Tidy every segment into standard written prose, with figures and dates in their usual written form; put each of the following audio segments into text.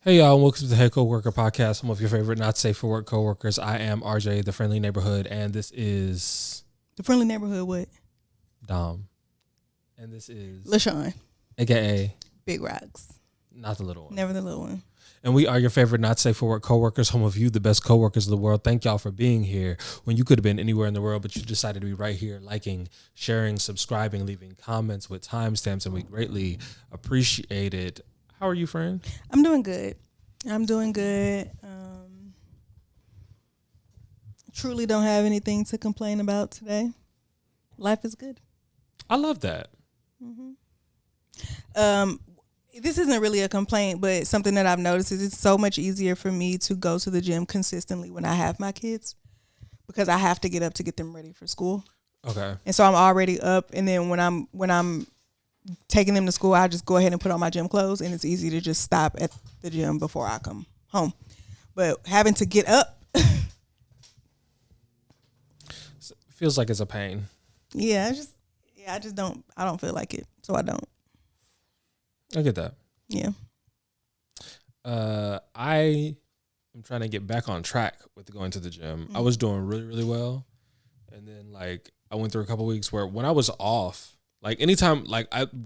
Hey y'all, and welcome to the Hey Coworker Podcast. Home of your favorite not safe for work coworkers. I am RJ, the friendly neighborhood, and this is The friendly neighborhood what? Dom. And this is LaShawn. AKA Big Rocks. not the little one. Never the little one. And we are your favorite not safe for work coworkers, home of you, the best coworkers of the world. Thank y'all for being here when you could have been anywhere in the world, but you decided to be right here, liking, sharing, subscribing, leaving comments with timestamps, and we greatly appreciate it. How are you, friend? I'm doing good. Truly don't have anything to complain about today. Life is good. I love that. This isn't really a complaint, but something that I've noticed is it's so much easier for me to go to the gym consistently when I have my kids because I have to get up to get them ready for school. Okay. And so I'm already up, and then when I'm taking them to school, I just go ahead and put on my gym clothes, and it's easy to just stop at the gym before I come home. But having to get up, Feels like it's a pain. I don't feel like it, so I don't. I get that. Yeah. I am trying to get back on track with going to the gym. I was doing really, really well. And then I went through a couple weeks where when I was off, anytime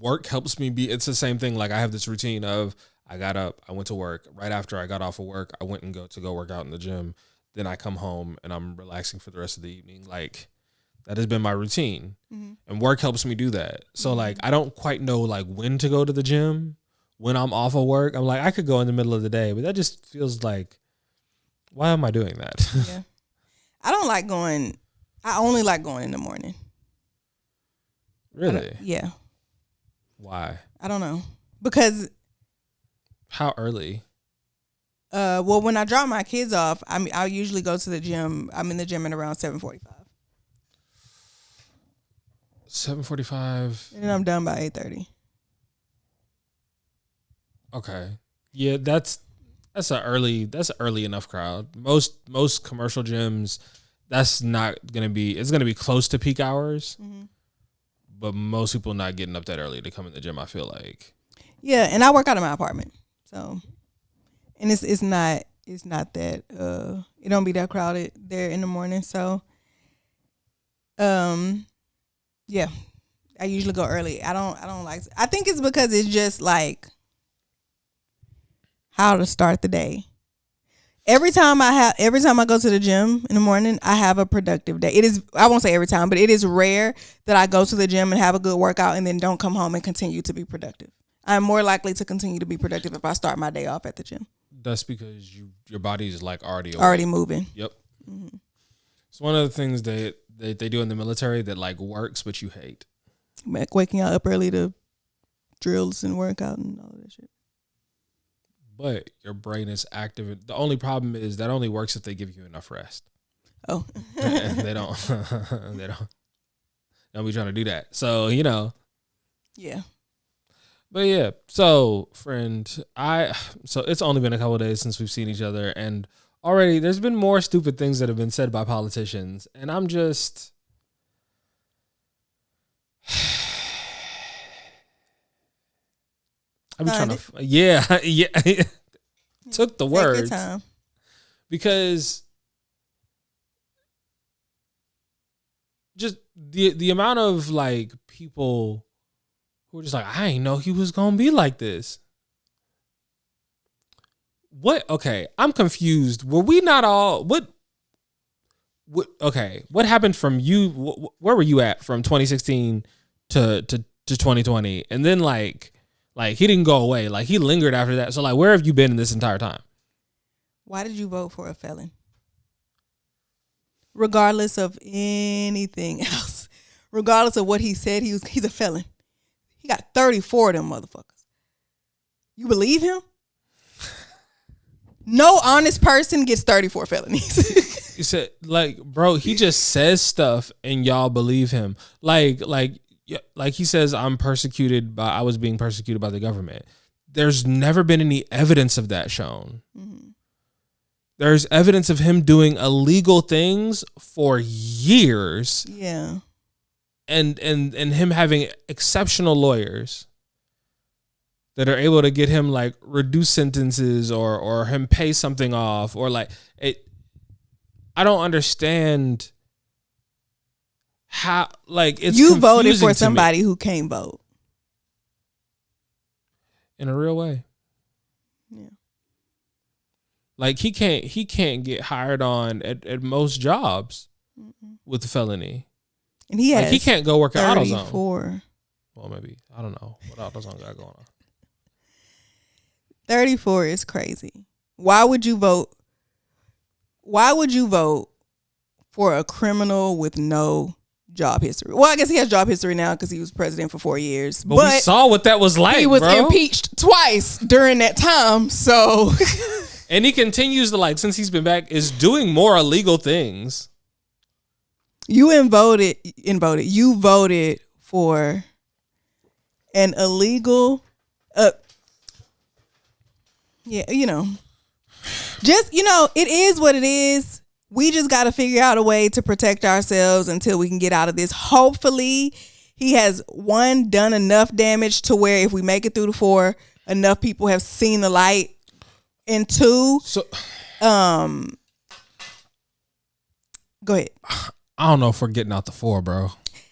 work helps me it's the same thing. I have this routine of I got up, I went to work. Right after I got off of work, I went and go work out in the gym. Then I come home and I'm relaxing for the rest of the evening. That has been my routine. And work helps me do that. So I don't quite know when to go to the gym when I'm off of work. I'm I could go in the middle of the day, but that just feels why am I doing that? Yeah. I don't like going. I only like going in the morning. Really? Yeah. Why? I don't know. Because how early? Well, when I drop my kids off, I usually go to the gym. I'm in the gym at around 7:45. 7:45. And then I'm done by 8:30. Okay. Yeah, that's an early enough crowd. Most commercial gyms, that's not gonna be. It's gonna be close to peak hours. But most people not getting up that early to come in the gym, I feel like. Yeah, and I work out of my apartment, so, and it's not that it don't be that crowded there in the morning. So, yeah, I usually go early. I don't like. I think it's because it's just how to start the day. Every time I go to the gym in the morning, I have a productive day. I won't say every time, but it is rare that I go to the gym and have a good workout and then don't come home and continue to be productive. I'm more likely to continue to be productive if I start my day off at the gym. That's because your body is already moving. Yep. It's one of the things that they do in the military that works, but you hate. Waking up early to drills and workout and all of that shit. But your brain is active. The only problem is that only works if they give you enough rest. Oh. And they don't be trying to do that. So, Yeah. But yeah, so friend, so it's only been a couple of days since we've seen each other, and already there's been more stupid things that have been said by politicians, and I'm just I'm trying to took the words. Take your time. Because just the amount of people who are just I ain't know he was gonna be like this. What? Okay, I'm confused. Were we not all what? Okay, what happened from you? Where were you at from 2016 to 2020? And then he didn't go away. He lingered after that. So where have you been in this entire time? Why did you vote for a felon? Regardless of anything else, regardless of what he said, he's a felon. He got 34 of them motherfuckers. You believe him? No honest person gets 34 felonies. You said bro, he just says stuff and y'all believe him. He says I was being persecuted by the government. There's never been any evidence of that shown. There's evidence of him doing illegal things for years. 'Yeah. And him having exceptional lawyers. that are able to get him like reduce sentences or him pay something off or like it. I don't understand how like it's you voted confusing for to somebody me who can't vote. in a real way. Yeah. Like he can't get hired on at most jobs with the felony. And he has like he can't go work at AutoZone. 34. Well, maybe. I don't know what AutoZone got going on. 34 is crazy. Why would you vote? Why would you vote for a criminal with no job history? Well, I guess he has job history now because he was president for 4 years. But we saw what that was like, he was bro. impeached twice during that time. So, and he continues to like since he's been back is doing more illegal things. You voted for an illegal, just, it is what it is. We just got to figure out a way to protect ourselves until we can get out of this. Hopefully he has done enough damage to where if we make it through the 4, enough people have seen the light, and 2, go ahead. I don't know if we're getting out the 4, bro.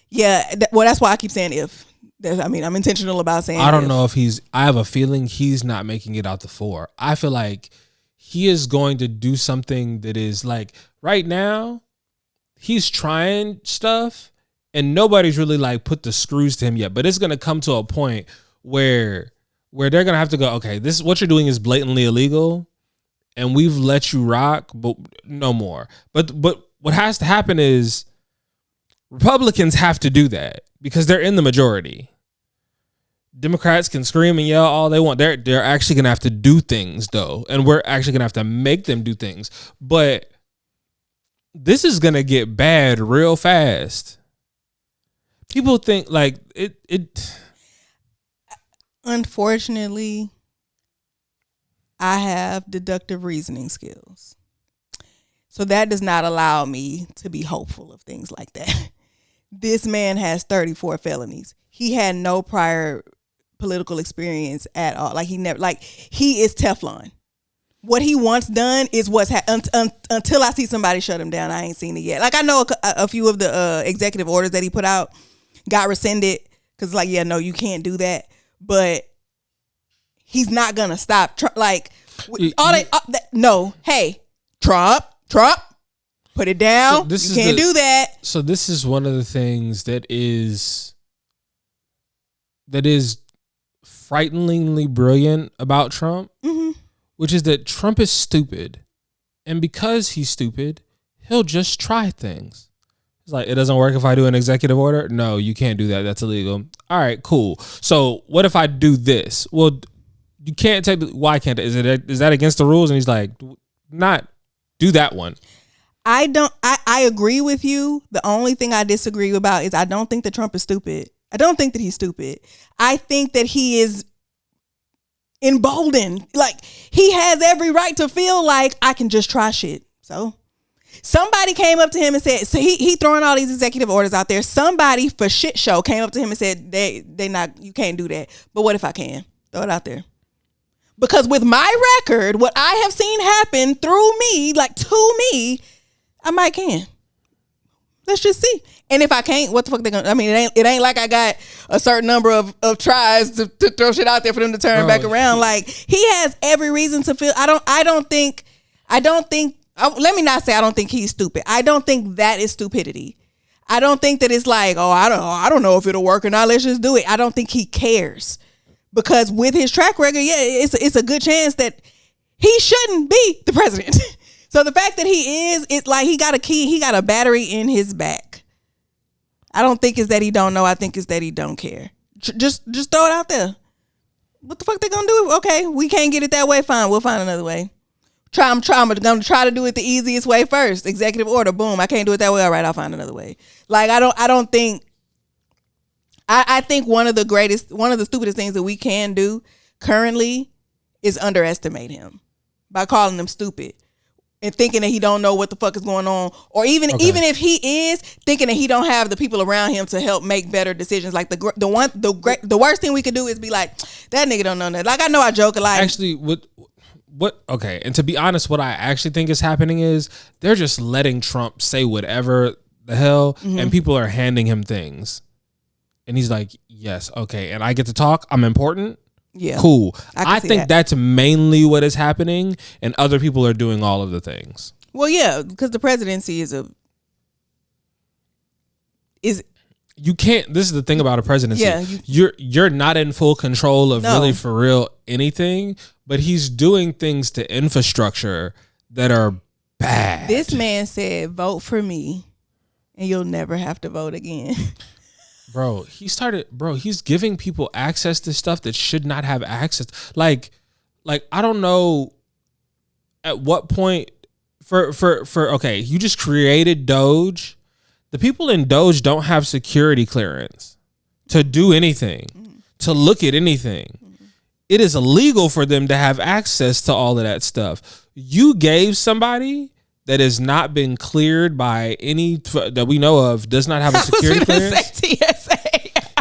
Yeah, that's why I keep saying if. I'm intentional about saying I don't know if I have a feeling he's not making it out the 4. I feel like he is going to do something that is like right now he's trying stuff and nobody's really like put the screws to him yet, but it's going to come to a point where they're going to have to go, okay, this is what you're doing is blatantly illegal and we've let you rock, but no more. But what has to happen is Republicans have to do that because they're in the majority. Democrats can scream and yell all they want. They're actually going to have to do things though. And we're actually going to have to make them do things. But this is going to get bad real fast. People think like it. Unfortunately, I have deductive reasoning skills. So that does not allow me to be hopeful of things like that. This man has 34 felonies. He had no prior political experience at all. Like he is Teflon. What he wants done is until I see somebody shut him down. I ain't seen it yet. Like I know a few of the executive orders that he put out got rescinded because like, yeah, no, you can't do that. But he's not gonna stop. No, hey, Trump, put it down. So you can't do that. So this is one of the things that is frighteningly brilliant about Trump, which is that Trump is stupid. And because he's stupid, he'll just try things. It's like, it doesn't work if I do an executive order? No, you can't do that. That's illegal. All right, cool. So what if I do this? Well, you can't take. Why can't? Is that against the rules? And he's like, not do that one. I agree with you. The only thing I disagree about is I don't think that Trump is stupid. I don't think that he's stupid. I think that he is emboldened. Like he has every right to feel like I can just try shit. So somebody came up to him and said, so he throwing all these executive orders out there. Somebody for shit show came up to him and said, you can't do that. But what if I can? Throw it out there. Because with my record, what I have seen happen through me, like to me, I might can. Let's just see. And if I can't, what the fuck they gonna? I mean, it ain't like I got a certain number of tries to throw shit out there for them to turn back around. Like he has every reason to feel. I don't think. Let me not say I don't think he's stupid. I don't think that is stupidity. I don't think that it's like, oh, I don't know if it'll work or not. Let's just do it. I don't think he cares. Because with his track record, yeah, it's a good chance that he shouldn't be the president. So the fact that he is, it's like he got a key, he got a battery in his back. I don't think it's that he don't know. I think it's that he don't care. Just throw it out there. What the fuck they gonna do? Okay, we can't get it that way. Fine, we'll find another way. I'm gonna try to do it the easiest way first. Executive order, boom. I can't do it that way. All right, I'll find another way. Like I don't think. I think one of the stupidest things that we can do currently is underestimate him by calling him stupid. and thinking that he don't know what the fuck is going on, or even if he is thinking that he don't have the people around him to help make better decisions. Like the worst thing we could do is be like, that nigga don't know that. Like, I know I joke a lot. Actually, what? Okay, and to be honest, what I actually think is happening is they're just letting Trump say whatever the hell, and people are handing him things, and he's like, yes, okay, and I get to talk. I'm important. Yeah, cool. I think that's mainly what is happening, and other people are doing all of the things. Well, yeah, because the presidency is you can't. This is the thing about a presidency. Yeah, you're not in full control of really for real anything, but he's doing things to infrastructure that are bad. This man said, "Vote for me, and you'll never have to vote again." He's giving people access to stuff that should not have access. Like I don't know at what point okay, you just created Doge. The people in Doge don't have security clearance to do anything, to look at anything. It is illegal for them to have access to all of that stuff. You gave somebody that has not been cleared by any that we know of, does not have a security clearance. TSA.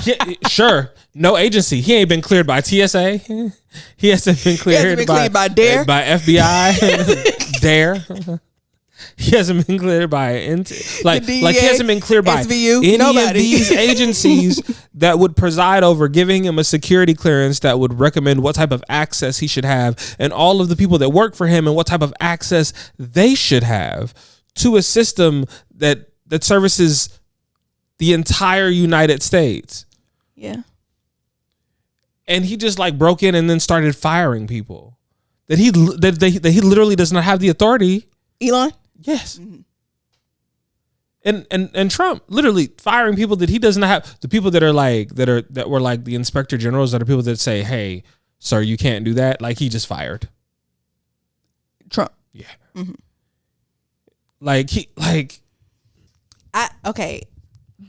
Yeah, sure. No agency. He ain't been cleared by TSA. He hasn't been cleared, by DARE. By FBI. DARE. He hasn't been cleared by DEA, he hasn't been cleared by SVU, any of these agencies that would preside over giving him a security clearance that would recommend what type of access he should have, and all of the people that work for him and what type of access they should have to a system that services the entire United States. Yeah. And he just broke in and then started firing people that he literally does not have the authority. Elon? Yes. And Trump literally firing people that he doesn't have. The people that were like the inspector generals, that are people that say, "Hey, sir, you can't do that." Like, he just fired Trump. Yeah. Mm-hmm.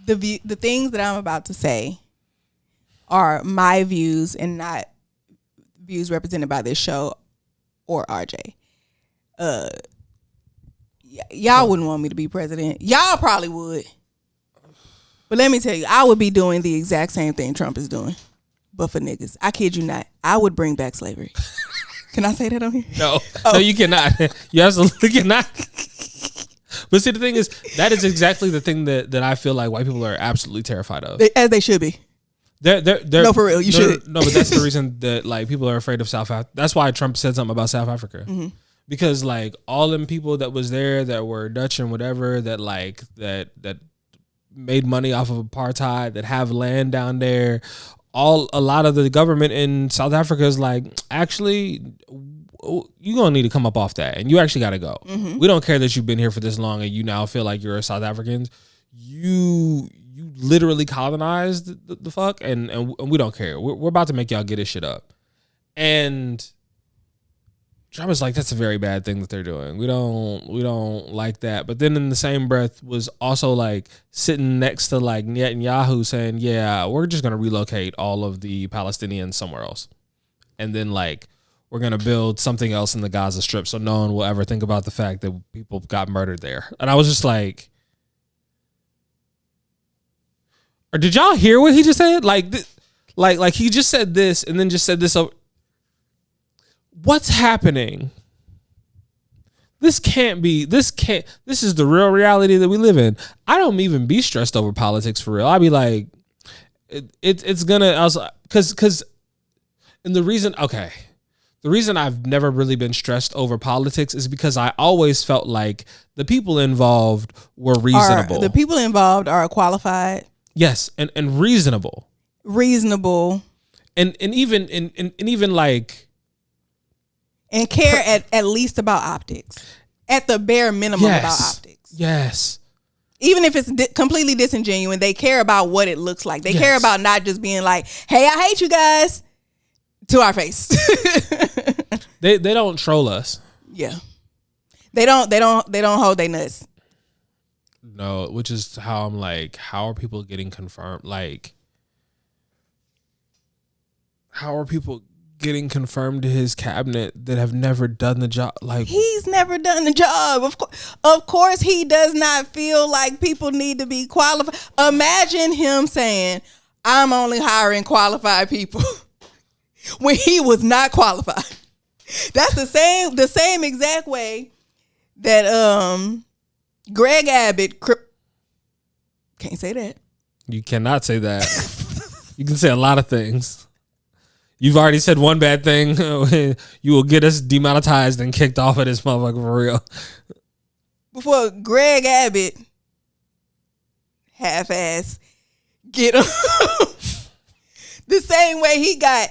The things that I'm about to say are my views and not views represented by this show or RJ. Y'all wouldn't want me to be president. Y'all probably would. But let me tell you, I would be doing the exact same thing Trump is doing, but for niggas. I kid you not. I would bring back slavery. Can I say that on here? No. Oh. No, you cannot. You absolutely cannot. But see, the thing is, that is exactly the thing that I feel like white people are absolutely terrified of. As they should be. They're no, for real. You should. No, but that's the reason that people are afraid of South Africa. That's why Trump said something about South Africa. Mm-hmm. Because all them people that was there that were Dutch and whatever, that made money off of apartheid, that have land down there, a lot of the government in South Africa is actually, you're gonna need to come up off that, and you actually got to go. Mm-hmm. We don't care that you've been here for this long and you now feel like you're a South African. You literally colonized the fuck, and we don't care. We're about to make y'all get this shit up. And Trump is like, that's a very bad thing that they're doing. We don't like that. But then in the same breath was also sitting next to Netanyahu saying, yeah, we're just going to relocate all of the Palestinians somewhere else. And then we're going to build something else in the Gaza Strip so no one will ever think about the fact that people got murdered there. And I was just like, or did y'all hear what he just said? Like he just said this and then just said this over. What's happening? This is the real reality that we live in. I don't even be stressed over politics for real. I'd be like, it's gonna, I was cause and the reason I've never really been stressed over politics is because I always felt like the people involved were reasonable. The people involved are qualified. Yes. And reasonable. And even and care at least about optics. At the bare minimum about optics. Yes. Even if it's completely disingenuous, they care about what it looks like. They care about not just being like, hey, I hate you guys, to our face. They don't troll us. Yeah. They don't hold their nuts. No, which is how I'm like, how are people getting confirmed? How are people getting confirmed to his cabinet that have never done the job. Like, he's never done the job. Of course, he does not feel like people need to be qualified. Imagine him saying, "I'm only hiring qualified people," when he was not qualified. That's the same exact way that Greg Abbott. Can't say that. You cannot say that. You can say a lot of things. You've already said one bad thing. You will get us demonetized and kicked off of this motherfucker for real. Before Greg Abbott half-ass get him the same way he got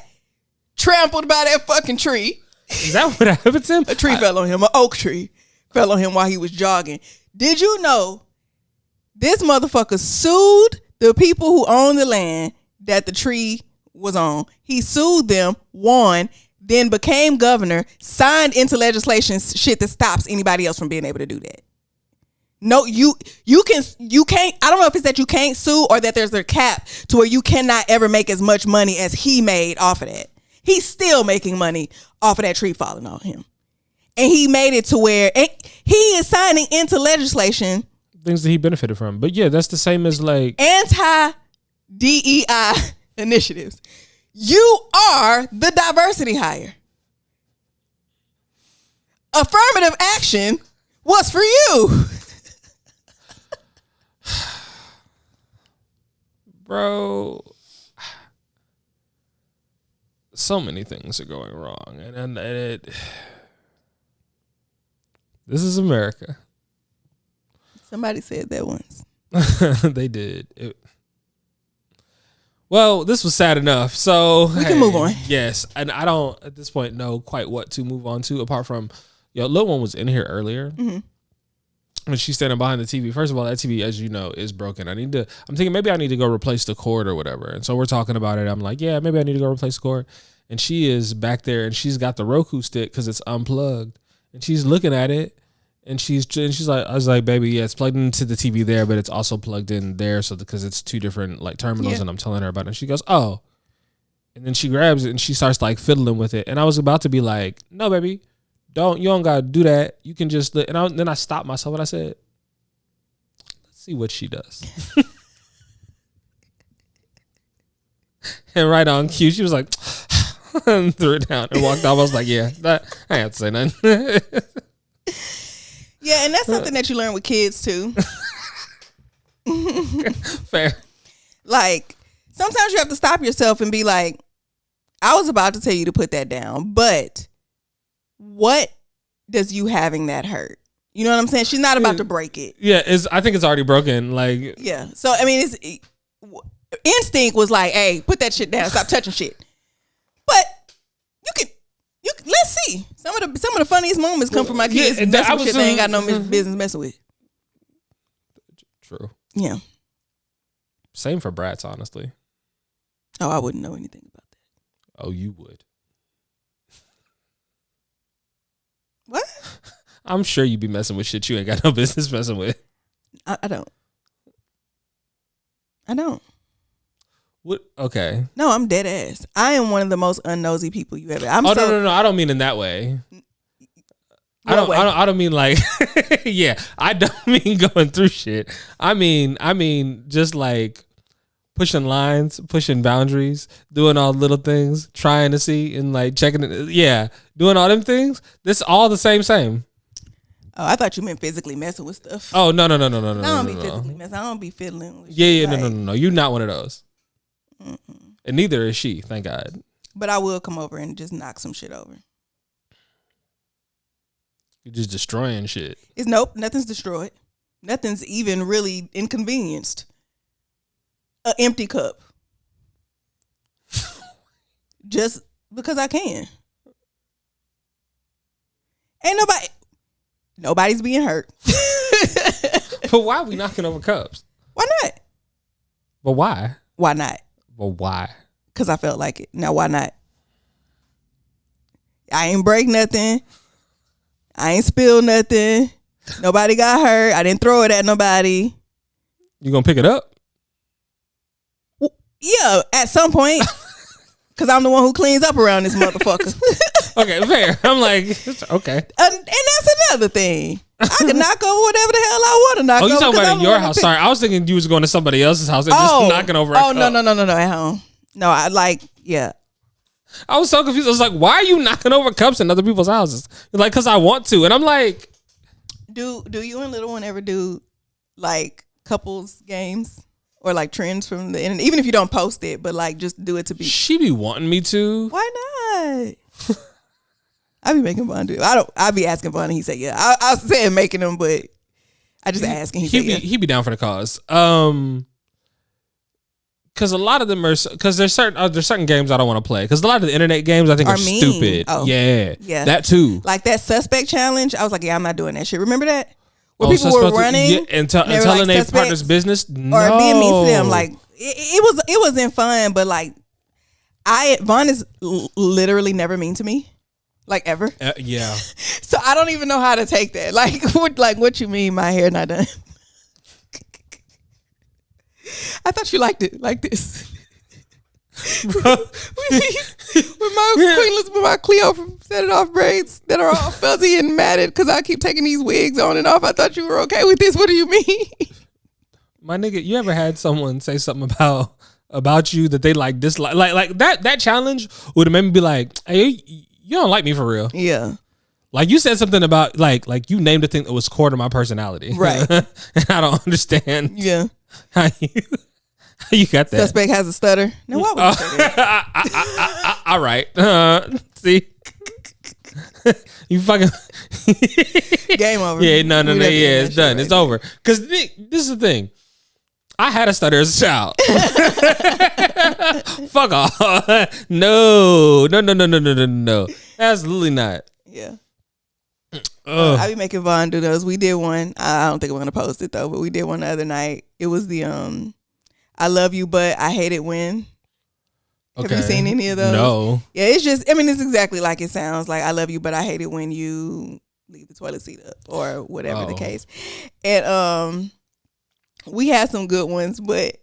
trampled by that fucking tree. Is that what happened to him? A tree fell on him. An oak tree fell on him while he was jogging. Did you know this motherfucker sued the people who own the land that the tree was on? He sued them, won, then became governor, signed into legislation shit that stops anybody else from being able to do that. No, you can't. I don't know if it's that you can't sue or that there's a cap to where you cannot ever make as much money as he made off of that. He's still making money off of that tree falling on him. And he made it to where he is signing into legislation things that he benefited from. But yeah, that's the same as like anti-DEI initiatives. You are the diversity hire. Affirmative action was for you. Bro, so many things are going wrong. And this is America. Somebody said that once. They did. Well, this was sad enough. So we can move on. Yes. And I don't, at this point, know quite what to move on to apart from, Lil One was in here earlier. Mm-hmm. And she's standing behind the TV. First of all, that TV, as you know, is broken. I'm thinking maybe I need to go replace the cord or whatever. And so we're talking about it. I'm like, yeah, maybe I need to go replace the cord. And she is back there and she's got the Roku stick because it's unplugged. And she's looking at it. And she's like, I was like, baby, yeah, it's plugged into the TV there, but it's also plugged in there. So because it's two different like terminals, and I'm telling her about it. And she goes, oh. And then she grabs it and she starts like fiddling with it. And I was about to be like, no, baby, you don't gotta do that. You can just then I stopped myself and I said, let's see what she does. And right on cue, she was like, and threw it down and walked off. I was like, yeah, I ain't have to say nothing. Yeah, and that's something that you learn with kids too. Fair. Like, sometimes you have to stop yourself and be like, I was about to tell you to put that down, but what does you having that hurt? You know what I'm saying? She's not about to break it. Yeah, I think it's already broken. Like, yeah. So, I mean, instinct was like, hey, put that shit down. Stop touching shit. But let's see. Some of the funniest moments come from my kids messing with shit they ain't got no business messing with. True. Yeah. Same for brats, honestly. Oh, I wouldn't know anything about that. Oh, you would. What? I'm sure you'd be messing with shit you ain't got no business messing with. I don't. I don't. What? Okay. No, I'm dead ass. I am one of the most unnosy people you ever. No. I don't mean in that way. I don't mean like. Yeah, I don't mean going through shit. I mean just like pushing lines, pushing boundaries, doing all the little things, trying to see and like checking it. Yeah, doing all them things. This all the same. Oh, I thought you meant physically messing with stuff. Oh no. I don't be physically messing. I don't be fiddling with shit. Yeah, no. You're not one of those. Mm-mm. And neither is she, thank God. But I will come over and just knock some shit over. You're just destroying shit. Nothing's destroyed. Nothing's even really inconvenienced. An empty cup. Just because I can. Ain't nobody's being hurt. But why are we knocking over cups? Why not? But why? Why not? But why? Because I felt like it. Now, why not? I ain't break nothing. I ain't spill nothing. Nobody got hurt. I didn't throw it at nobody. You gonna pick it up? Yeah, at some point. because I'm the one who cleans up around this motherfucker. Okay, fair. I'm like, okay. And that's another thing. I can knock over whatever the hell I want to knock over. Oh, you talking about in your house? Sorry, I was thinking you was going to somebody else's house and just knocking over. Oh, no, at home. No, I I was so confused. I was like, why are you knocking over cups in other people's houses? Like, because I want to. And I'm like, do you and little one ever do like couples games or like trends from the internet? Even if you don't post it, but like just do it to be. She be wanting me to. Why not? I be making Vaughn do it. I be asking Vaughn and he said, yeah. I was saying making them, but I just ask and he be down for the cause. Because a lot of them are, because there's certain games I don't want to play. Because a lot of the internet games I think are stupid. Oh, yeah, that too. Like that suspect challenge. I was like, yeah, I'm not doing that shit. Remember that? Where people were running and telling their partner's business, or being mean to them. Like it wasn't fun, but like Vaughn is literally never mean to me. Like ever. Yeah. So I don't even know how to take that. What you mean my hair not done? I thought you liked it like this. with my Cleo from Set It Off braids that are all fuzzy and matted because I keep taking these wigs on and off. I thought you were okay with this. What do you mean? My nigga, you ever had someone say something about you that they like dislike? Like that challenge would have made me be like, hey, you don't like me for real. Yeah. Like you said something about like you named a thing that was core to my personality. Right. And I don't understand. Yeah. How you got that? Suspect has a stutter. No, why would you say that? All right. See? You fucking game over. Yeah, no, yeah, it's done. Right, it's over. Because this is the thing. I had a stutter as a child. Fuck off. No. Absolutely not. Yeah. I be making Vaughn do those. We did one. I don't think we're gonna post it though, but we did one the other night. It was the I love you, but I hate it when. Okay. Have you seen any of those? No. Yeah, it's just. I mean, it's exactly like it sounds. Like I love you, but I hate it when you leave the toilet seat up or whatever the case. And we had some good ones, but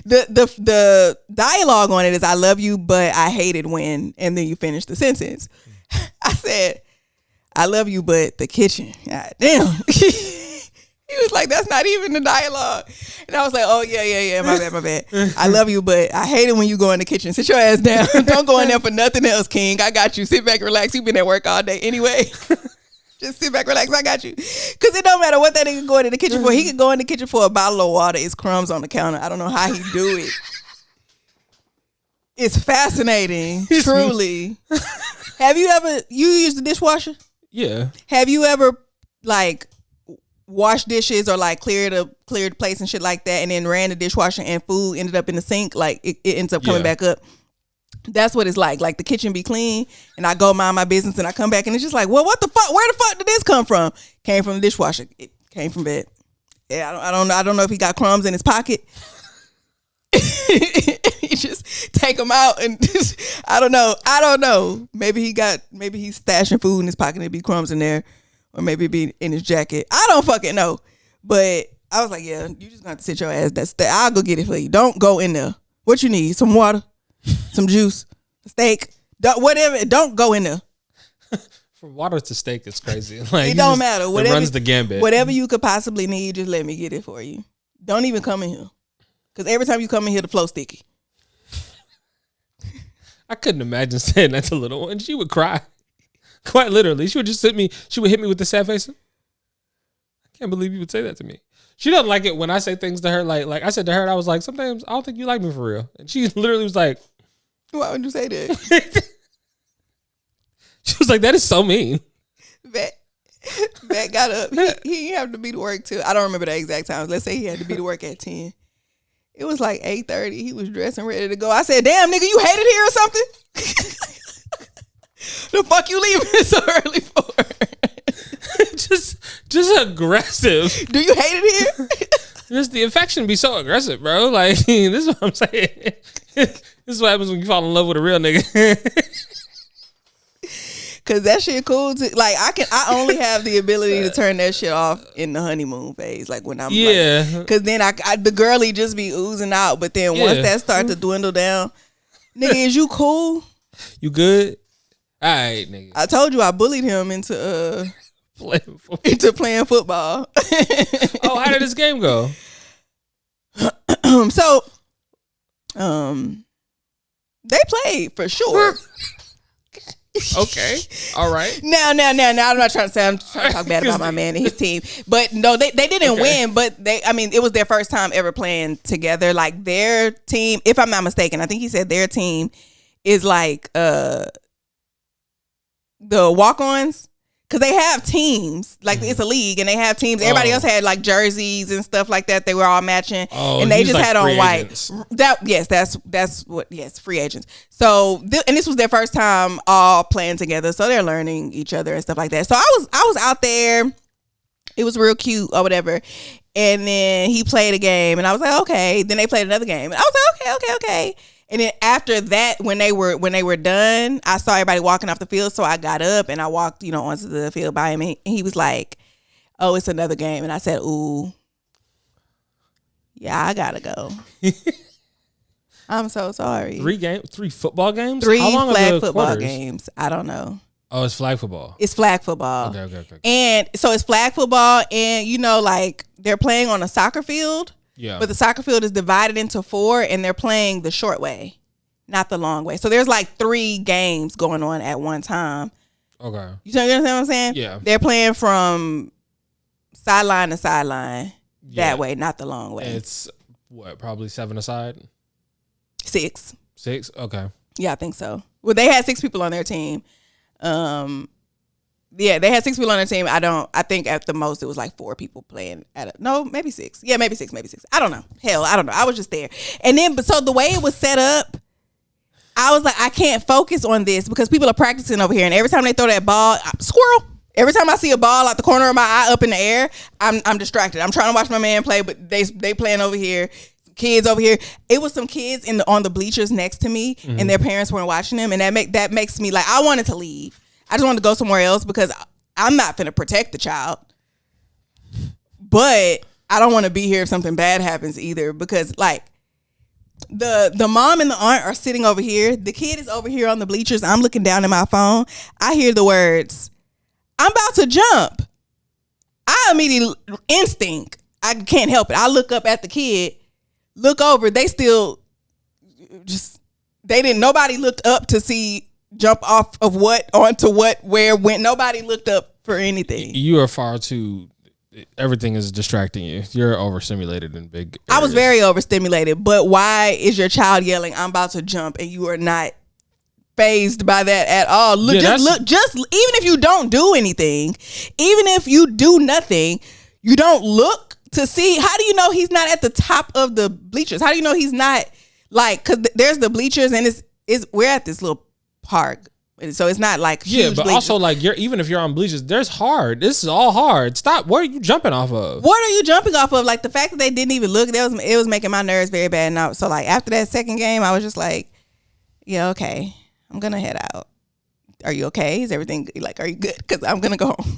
the dialogue on it is I love you, but I hate it when, and then you finish the sentence. I said, I love you, but the kitchen. God damn. He was like, that's not even the dialogue. And I was like, oh, yeah. My bad. I love you, but I hate it when you go in the kitchen. Sit your ass down. Don't go in there for nothing else, King. I got you. Sit back, relax. You've been at work all day anyway. Just sit back, relax. I got you. Because it don't matter what that nigga going in the kitchen for. He could go in the kitchen for a bottle of water. It's crumbs on the counter. I don't know how he do it. It's fascinating, truly. Have you ever, you use the dishwasher? Yeah. Have you ever like washed dishes or like cleared plates and shit like that and then ran the dishwasher and food ended up in the sink? Like it ends up coming back up. That's what it's like. Like the kitchen be clean and I go mind my business and I come back and it's just like, well, what the fuck? Where the fuck did this come from? Came from the dishwasher. It came from bed. Yeah, I don't know if he got crumbs in his pocket. He just take them out and just, I don't know. Maybe he's stashing food in his pocket and there be crumbs in there, or maybe it be in his jacket. I don't fucking know. But I was like, yeah, you just gonna have to sit your ass. I'll go get it for you. Don't go in there. What you need? Some water, some juice, steak, whatever. Don't go in there. From water to steak is crazy. Like it don't matter. Whatever, it runs the gambit. Whatever you could possibly need, just let me get it for you. Don't even come in here. Because every time you come in here, the flow sticky. I couldn't imagine saying that to little one. She would cry. Quite literally. She would just hit me with the sad face. I can't believe you would say that to me. She doesn't like it when I say things to her. Like I said to her, I was like, sometimes I don't think you like me for real. And she literally was like, why would you say that? She was like, that is so mean. Matt got up. He had to be to work too. I don't remember the exact time. Let's say he had to be to work at 10. It was like 8:30. He was dressed and ready to go. I said, damn, nigga, you hate it here or something? The fuck you leaving so early for? just aggressive. Do you hate it here? Just the affection be so aggressive, bro. Like, this is what I'm saying. This is what happens when you fall in love with a real nigga. Cause that shit cool too. Like I only have the ability to turn that shit off in the honeymoon phase. Like when I'm like, cause then the girly just be oozing out. But then once that starts to dwindle down, Nigga, is you cool? You good? All right, nigga. I told you I bullied him into playing football. Oh, how did this game go? So, they played for sure. Okay, all right. Now, I'm not trying to talk bad about my man and his team, but no, they didn't win. But it was their first time ever playing together. Like their team, if I'm not mistaken, I think he said their team is like the walk-ons. Because they have teams, like it's a league, and they have teams. Everybody else had like jerseys and stuff like that. They were all matching, and they just like had on white. Agents. That's free agents. So, and this was their first time all playing together, so they're learning each other and stuff like that. So I was out there. It was real cute or whatever, and then he played a game, and I was like, okay. Then they played another game, and I was like, okay. And then after that, when they were done, I saw everybody walking off the field. So I got up and I walked, onto the field by him. And he was like, "Oh, it's another game." And I said, "Ooh, yeah, I gotta go." I'm so sorry. 3 football games? 3 How long flag are the football quarters? games. I don't know. Oh, it's flag football. It's flag football. Okay. And so it's flag football, and like they're playing on a soccer field. Yeah. But the soccer field is divided into 4, and they're playing the short way, not the long way. So there's like 3 games going on at one time. Okay. You understand what I'm saying? Yeah. They're playing from sideline to sideline that way, not the long way. It's probably 7 aside? 6. 6? Okay. Yeah, I think so. Well, they had 6 people on their team. Yeah, they had 6 people on their team. I think at the most it was like 4 people playing maybe 6. Yeah, maybe 6. I don't know. Hell, I don't know. I was just there. And then, so the way it was set up, I was like, I can't focus on this because people are practicing over here. And every time they throw that ball, squirrel. Every time I see a ball out the corner of my eye up in the air, I'm distracted. I'm trying to watch my man play, but they playing over here. Kids over here. It was some kids on the bleachers next to me, and their parents weren't watching them. And that makes me like, I wanted to leave. I just wanted to go somewhere else because I'm not finna protect the child. But I don't want to be here if something bad happens either, because like the mom and the aunt are sitting over here. The kid is over here on the bleachers. I'm looking down at my phone. I hear the words, "I'm about to jump." I immediately instinct. I can't help it. I look up at the kid, look over. They still nobody looked up to see jump off of what onto what where when. Nobody looked up for anything. You are far too. Everything is distracting you. You're overstimulated in big areas. I was very overstimulated, but why is your child yelling, "I'm about to jump," and you are not fazed by that at all? Look, just even if you don't do anything, even if you do nothing, you don't look to see. How do you know he's not at the top of the bleachers? How do you know he's not like? Because there's the bleachers, and we're at this little park, so it's not like huge but bleachers. Also like even if you're on bleachers, there's hard. This is all hard. Stop. What are you jumping off of? What are you jumping off of? Like the fact that they didn't even look, it was making my nerves very bad. Now, so like after that second game, I was just like, yeah, okay, I'm gonna head out. Are you okay? Is everything like? Are you good? Because I'm gonna go home.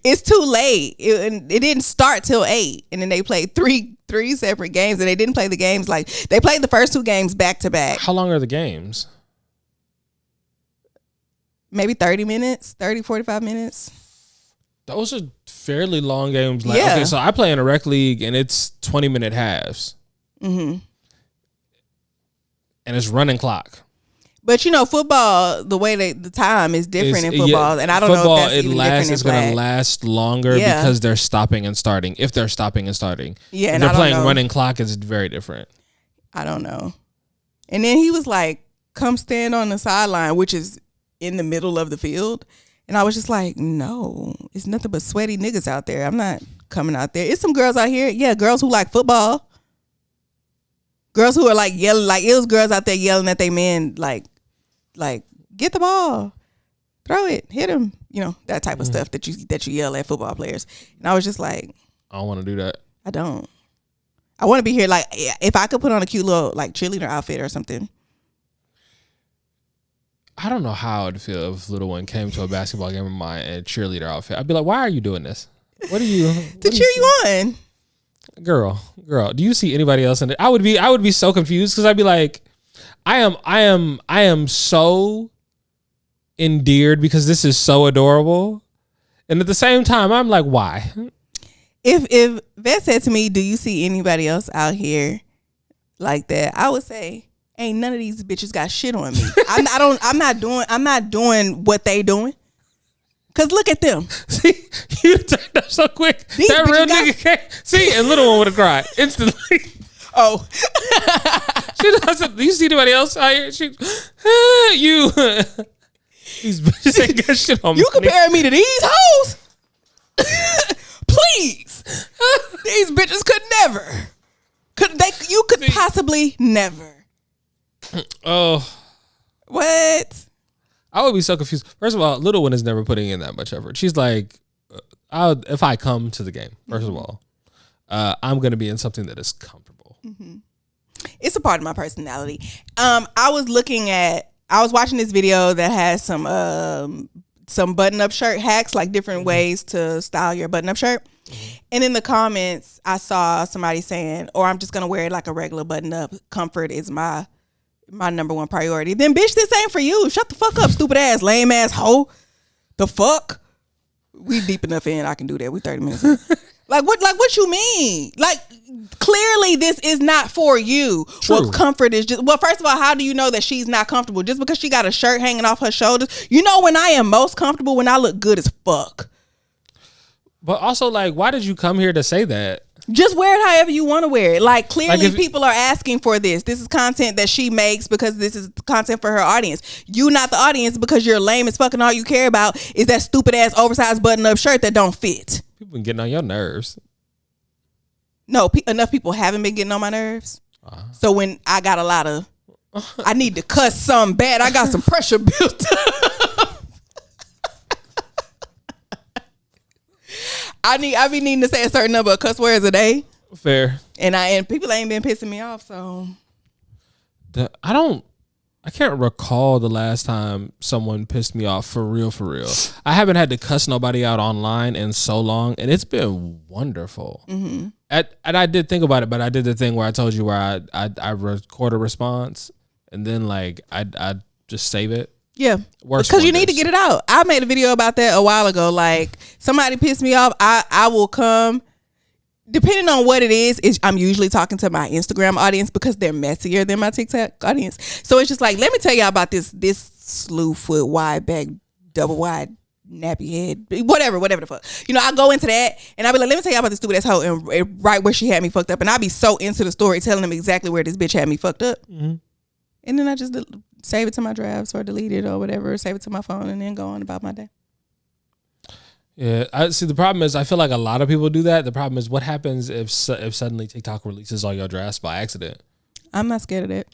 It's too late. It didn't start till 8, and then they played three separate games, and they didn't play the games like they played the first 2 games back to back. How long are the games? Maybe 30 minutes, 45 minutes. Those are fairly long games. Like, yeah. Okay, so I play in a rec league, and it's 20-minute halves. Mm-hmm. And it's running clock. But football, the way the time is different in football, and I don't know if that's even different in it's going to last longer because they're stopping and starting. If they're stopping and starting, yeah, if and they're playing running clock, it's very different. I don't know. And then he was like, "Come stand on the sideline," which is in the middle of the field, and I was just like, "No, it's nothing but sweaty niggas out there. I'm not coming out there. It's some girls out here, yeah, girls who like football, girls who are like yelling, like it was girls out there yelling at their men, like get the ball, throw it, hit him, that type of stuff that you yell at football players." And I was just like, I don't want to do that. I don't. I want to be here. Like if I could put on a cute little like cheerleader outfit or something. I don't know how I'd feel if little one came to a basketball game of mine in a cheerleader outfit. I'd be like, "Why are you doing this? What are you to cheer you on, girl? Do you see anybody else in it?" I would be so confused because I'd be like, I am so endeared because this is so adorable. And at the same time, I'm like, why? If Vet said to me, do you see anybody else out here like that? I would say, ain't none of these bitches got shit on me. I'm not doing what they doing. Cause look at them. See, you turned up so quick. These that real bitches nigga came. See, and little one would have cried instantly. Oh. She doesn't. Do you see anybody else out here? You. These bitches ain't got shit on me. You comparing me to these hoes? Please. These bitches could never. You could possibly never. Oh. What? I would be so confused. First of all, little one is never putting in that much effort. She's like, if I come to the game, first of all, I'm going to be in something that is comfortable. Mm-hmm. It's a part of my personality. I was watching this video that has some button-up shirt hacks, like different ways to style your button-up shirt. Mm-hmm. And in the comments, I saw somebody saying, or I'm just going to wear it like a regular button-up. Comfort is my number one priority. Then bitch, this ain't for you. Shut the fuck up, stupid ass, lame ass hoe. The fuck? We deep enough in, I can do that. We 30 minutes in. Like what you mean? Like clearly this is not for you. True. Well, comfort is just, well, first of all, how do you know that she's not comfortable? Just because she got a shirt hanging off her shoulders. You know when I am most comfortable? When I look good as fuck. But also, like, why did you come here to say that? Just wear it however you want to wear it. Like clearly like people are asking for this. This is content that she makes because this is content for her audience. You not the audience because you're lame as fuck and all you care about is that stupid ass oversized button up shirt that don't fit. People been getting on your nerves. No, enough people haven't been getting on my nerves. So when I got a lot of, I need to cuss something bad. I got some pressure built up. I be needing to say a certain number of cuss words a day. Fair. And people ain't been pissing me off, so I can't recall the last time someone pissed me off for real. I haven't had to cuss nobody out online in so long, and it's been wonderful. Mm-hmm. And I did think about it, but I did the thing where I told you where I record a response and then like I just save it. Yeah, because you need to get it out. I made a video about that a while ago. Like somebody pissed me off, I will come. Depending on what it is, I'm usually talking to my Instagram audience because they're messier than my TikTok audience. So it's just like, let me tell y'all about this slew foot wide back, double wide nappy head, whatever the fuck. You know, I go into that and I'll be like, let me tell y'all about this stupid ass hoe and right where she had me fucked up. And I'll be so into the story telling them exactly where this bitch had me fucked up. Mm-hmm. And then I just save it to my drafts or delete it or whatever, save it to my phone and then go on about my day. Yeah, I see. The problem is, I feel like a lot of people do that. The problem is, what happens if suddenly TikTok releases all your drafts by accident? I'm not scared of that.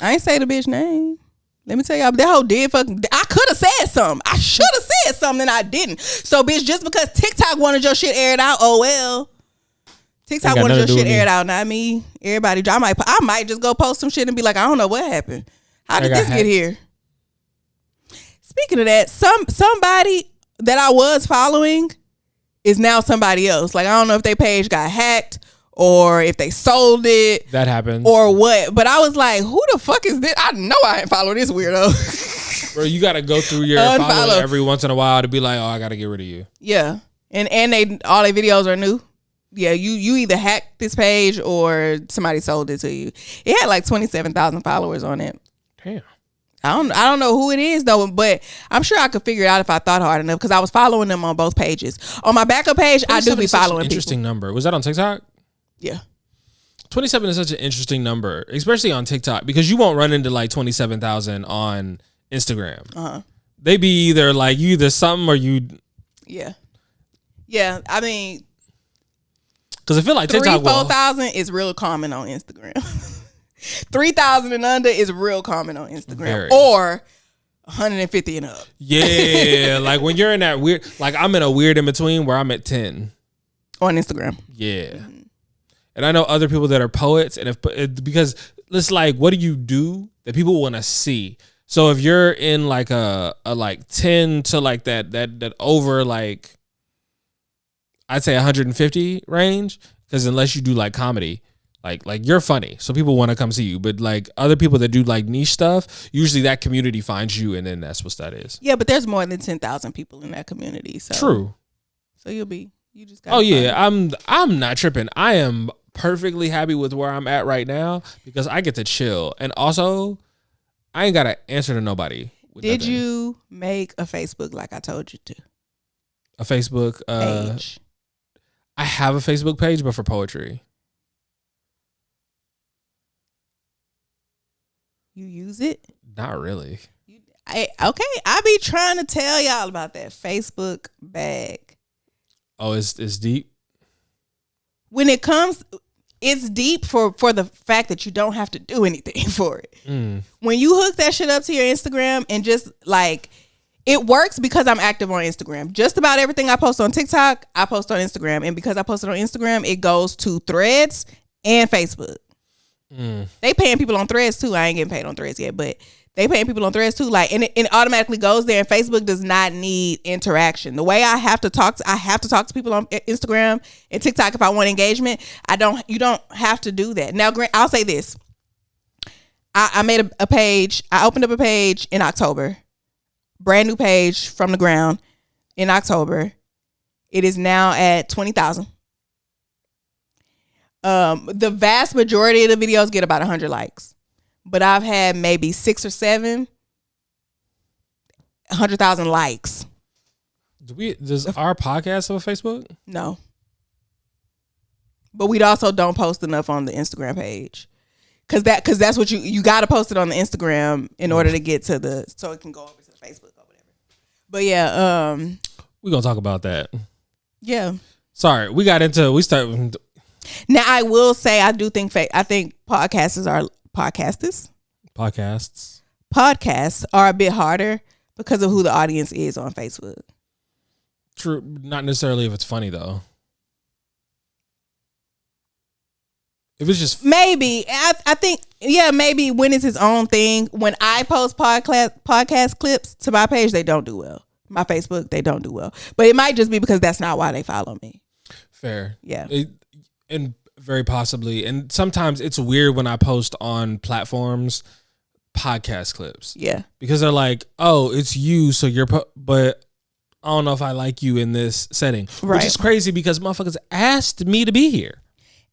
I ain't say the bitch name. Let me tell y'all, that hoe did fucking. I could have said something. I should have said something and I didn't. So, bitch, just because TikTok wanted your shit aired out, oh well. TikTok wanted your shit aired out, not me. Everybody, I might just go post some shit and be like, I don't know what happened. How did this get here? Speaking of that, somebody that I was following is now somebody else. Like, I don't know if their page got hacked or if they sold it. That happens. Or what. But I was like, who the fuck is this? I know I ain't follow this weirdo. Bro, you got to go through your follow every once in a while to be like, oh, I got to get rid of you. Yeah. And all their videos are new. Yeah, you either hacked this page or somebody sold it to you. It had like 27,000 followers on it. Damn. I don't know who it is though, but I'm sure I could figure it out if I thought hard enough because I was following them on both pages. On my backup page, I do be following people. Interesting number. Was that on TikTok? Yeah. 27 is such an interesting number, especially on TikTok, because you won't run into like 27,000 on Instagram. Uh-huh. They be either like you either something or you. Yeah. Yeah. I mean, because I feel like TikTok 4,000 is real common on Instagram. 3,000 and under is real common on Instagram. Very. Or 150 and up. Yeah, like when you're in that weird, like I'm in a weird in between where I'm at 10 on Instagram. Yeah, and I know other people that are poets, and because it's like, what do you do that people want to see? So if you're in like a like 10 to like that over like, I'd say 150 range, because unless you do like comedy, Like you're funny, so people want to come see you. But like other people that do like niche stuff, usually that community finds you, and then that's what that is. Yeah, but there's more than 10,000 people in that community. So true. So you just got. Oh yeah, I'm not tripping. I am perfectly happy with where I'm at right now because I get to chill, and also I ain't gotta answer to nobody. Did you make a Facebook like I told you to? A Facebook page. I have a Facebook page, but for poetry. You use it? Not really. Okay, I be trying to tell y'all about that Facebook bag. Oh, it's deep? When it comes, it's deep for the fact that you don't have to do anything for it. When you hook that shit up to your Instagram and just like, it works because I'm active on Instagram. Just about everything I post on TikTok, I post on Instagram. And because I post it on Instagram, it goes to Threads and Facebook. They paying people on Threads too. I ain't getting paid on Threads yet, but they paying people on Threads too. Like, and it automatically goes there. And Facebook does not need interaction. The way I have to talk to people on Instagram and TikTok if I want engagement. You don't have to do that. Now, I'll say this. I made a page. I opened up a page in October. Brand new page from the ground in October. It is now at 20,000. The vast majority of the videos get about 100 likes, but I've had maybe 6 or 7 100,000 likes. Does our podcast have a Facebook? No, but we also don't post enough on the Instagram page because that's what you got to post it on the Instagram in order to get to so it can go over to the Facebook or whatever. But yeah, we're gonna talk about that. Yeah. Sorry, we started. Now I will say I think podcasts are a bit harder because of who the audience is on Facebook. True, not necessarily if it's funny though. If it's just maybe I think maybe when it's his own thing. When I post podcast clips to my page, they don't do well. My Facebook, they don't do well. But it might just be because that's not why they follow me. Fair. Yeah. And very possibly. And sometimes it's weird when I post on platforms podcast clips. Yeah. Because they're like, oh, it's you, so you're but I don't know if I like you in this setting. Right. Which is crazy because motherfuckers asked me to be here.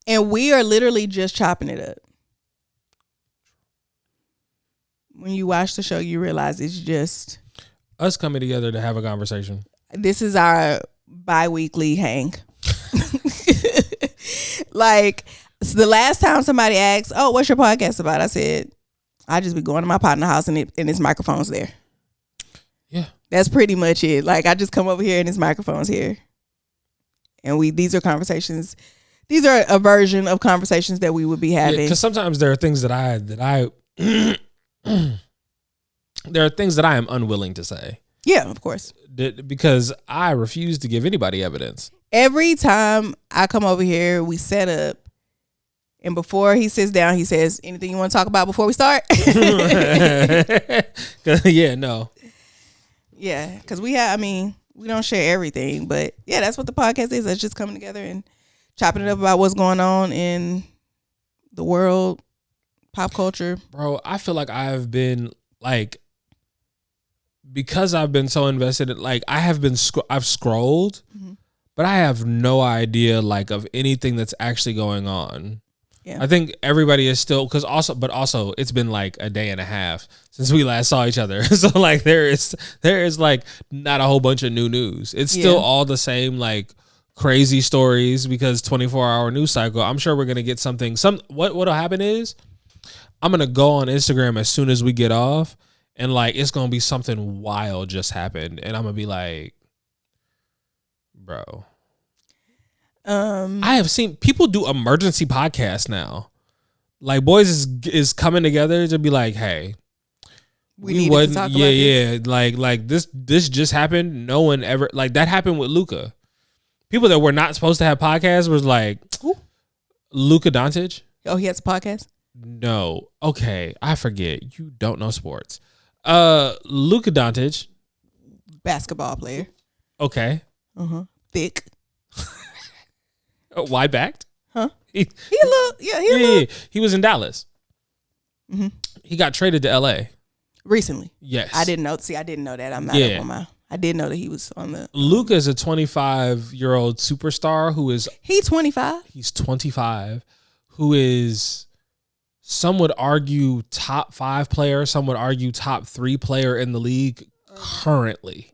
And we are literally just chopping it up. When you watch the show, you realize it's just us coming together to have a conversation. This is our bi-weekly hang. Like, so the last time somebody asked, oh, what's your podcast about? I said, I just be going to my partner's house and his microphone's there. Yeah. That's pretty much it. Like, I just come over here and his microphone's here. And these are conversations. These are a version of conversations that we would be having. Because sometimes there are things that I there are things that I am unwilling to say. Yeah, of course. Because I refuse to give anybody evidence. Every time I come over here, we set up. And before he sits down, he says, anything you want to talk about before we start? Yeah, no. Yeah, because we don't share everything. But yeah, that's what the podcast is. It's just coming together and chopping it up about what's going on in the world, pop culture. Bro, I feel like I've been like, because I've been so invested in, like, I've scrolled, but I have no idea like of anything that's actually going on. Yeah. I think everybody is still, but also it's been like a day and a half since we last saw each other. So like there is like not a whole bunch of new news. It's still all the same like crazy stories because 24-hour news cycle. I'm sure we're going to get something. What'll happen is I'm going to go on Instagram as soon as we get off and like it's going to be something wild just happened and I'm going to be like, bro. I have seen people do emergency podcasts now. Like boys is coming together to be like, hey, we need to talk about this. Like this just happened. No one ever like that happened with Luka. People that were not supposed to have podcasts was like Luka Doncic. Oh, he has a podcast? No. Okay, I forget. You don't know sports. Luka Doncic, basketball player. Okay. Thick. Wide backed? Huh? He a little, Yeah. He was in Dallas. Mm-hmm. He got traded to LA recently. Yes. I didn't know. See, I didn't know that. I'm not up on my. I did know that he was on the. Luka is a 25-year-old superstar who is. He's 25. He's 25, who is. Some would argue top 5 player. Some would argue top 3 player in the league currently.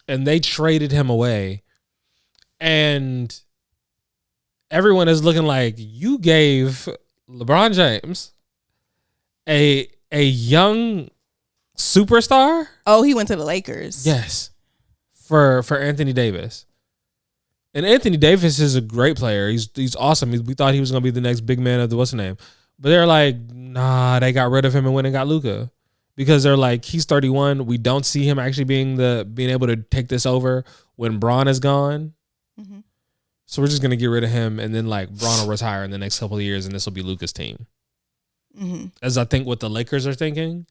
And they traded him away. And everyone is looking like you gave LeBron James a young superstar. Oh, he went to the Lakers. Yes, for Anthony Davis. And Anthony Davis is a great player. He's awesome. We thought he was going to be the next big man of the what's the name. But they're like, nah, they got rid of him and went and got Luka. Because they're like, he's 31. We don't see him actually being able to take this over when Bron is gone. Mm-hmm. So we're just gonna get rid of him, and then like Bron will retire in the next couple of years, and this will be Luka's team. Mm-hmm. As I think what the Lakers are thinking,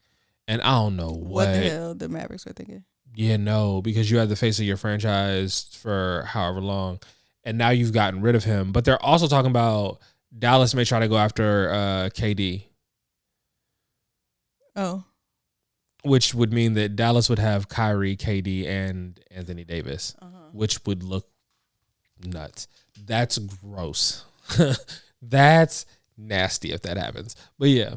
and I don't know what the hell the Mavericks are thinking. Yeah, no, because you had the face of your franchise for however long, and now you've gotten rid of him. But they're also talking about Dallas may try to go after KD. Oh. Which would mean that Dallas would have Kyrie, KD, and Anthony Davis, which would look nuts. That's gross. That's nasty if that happens. But yeah.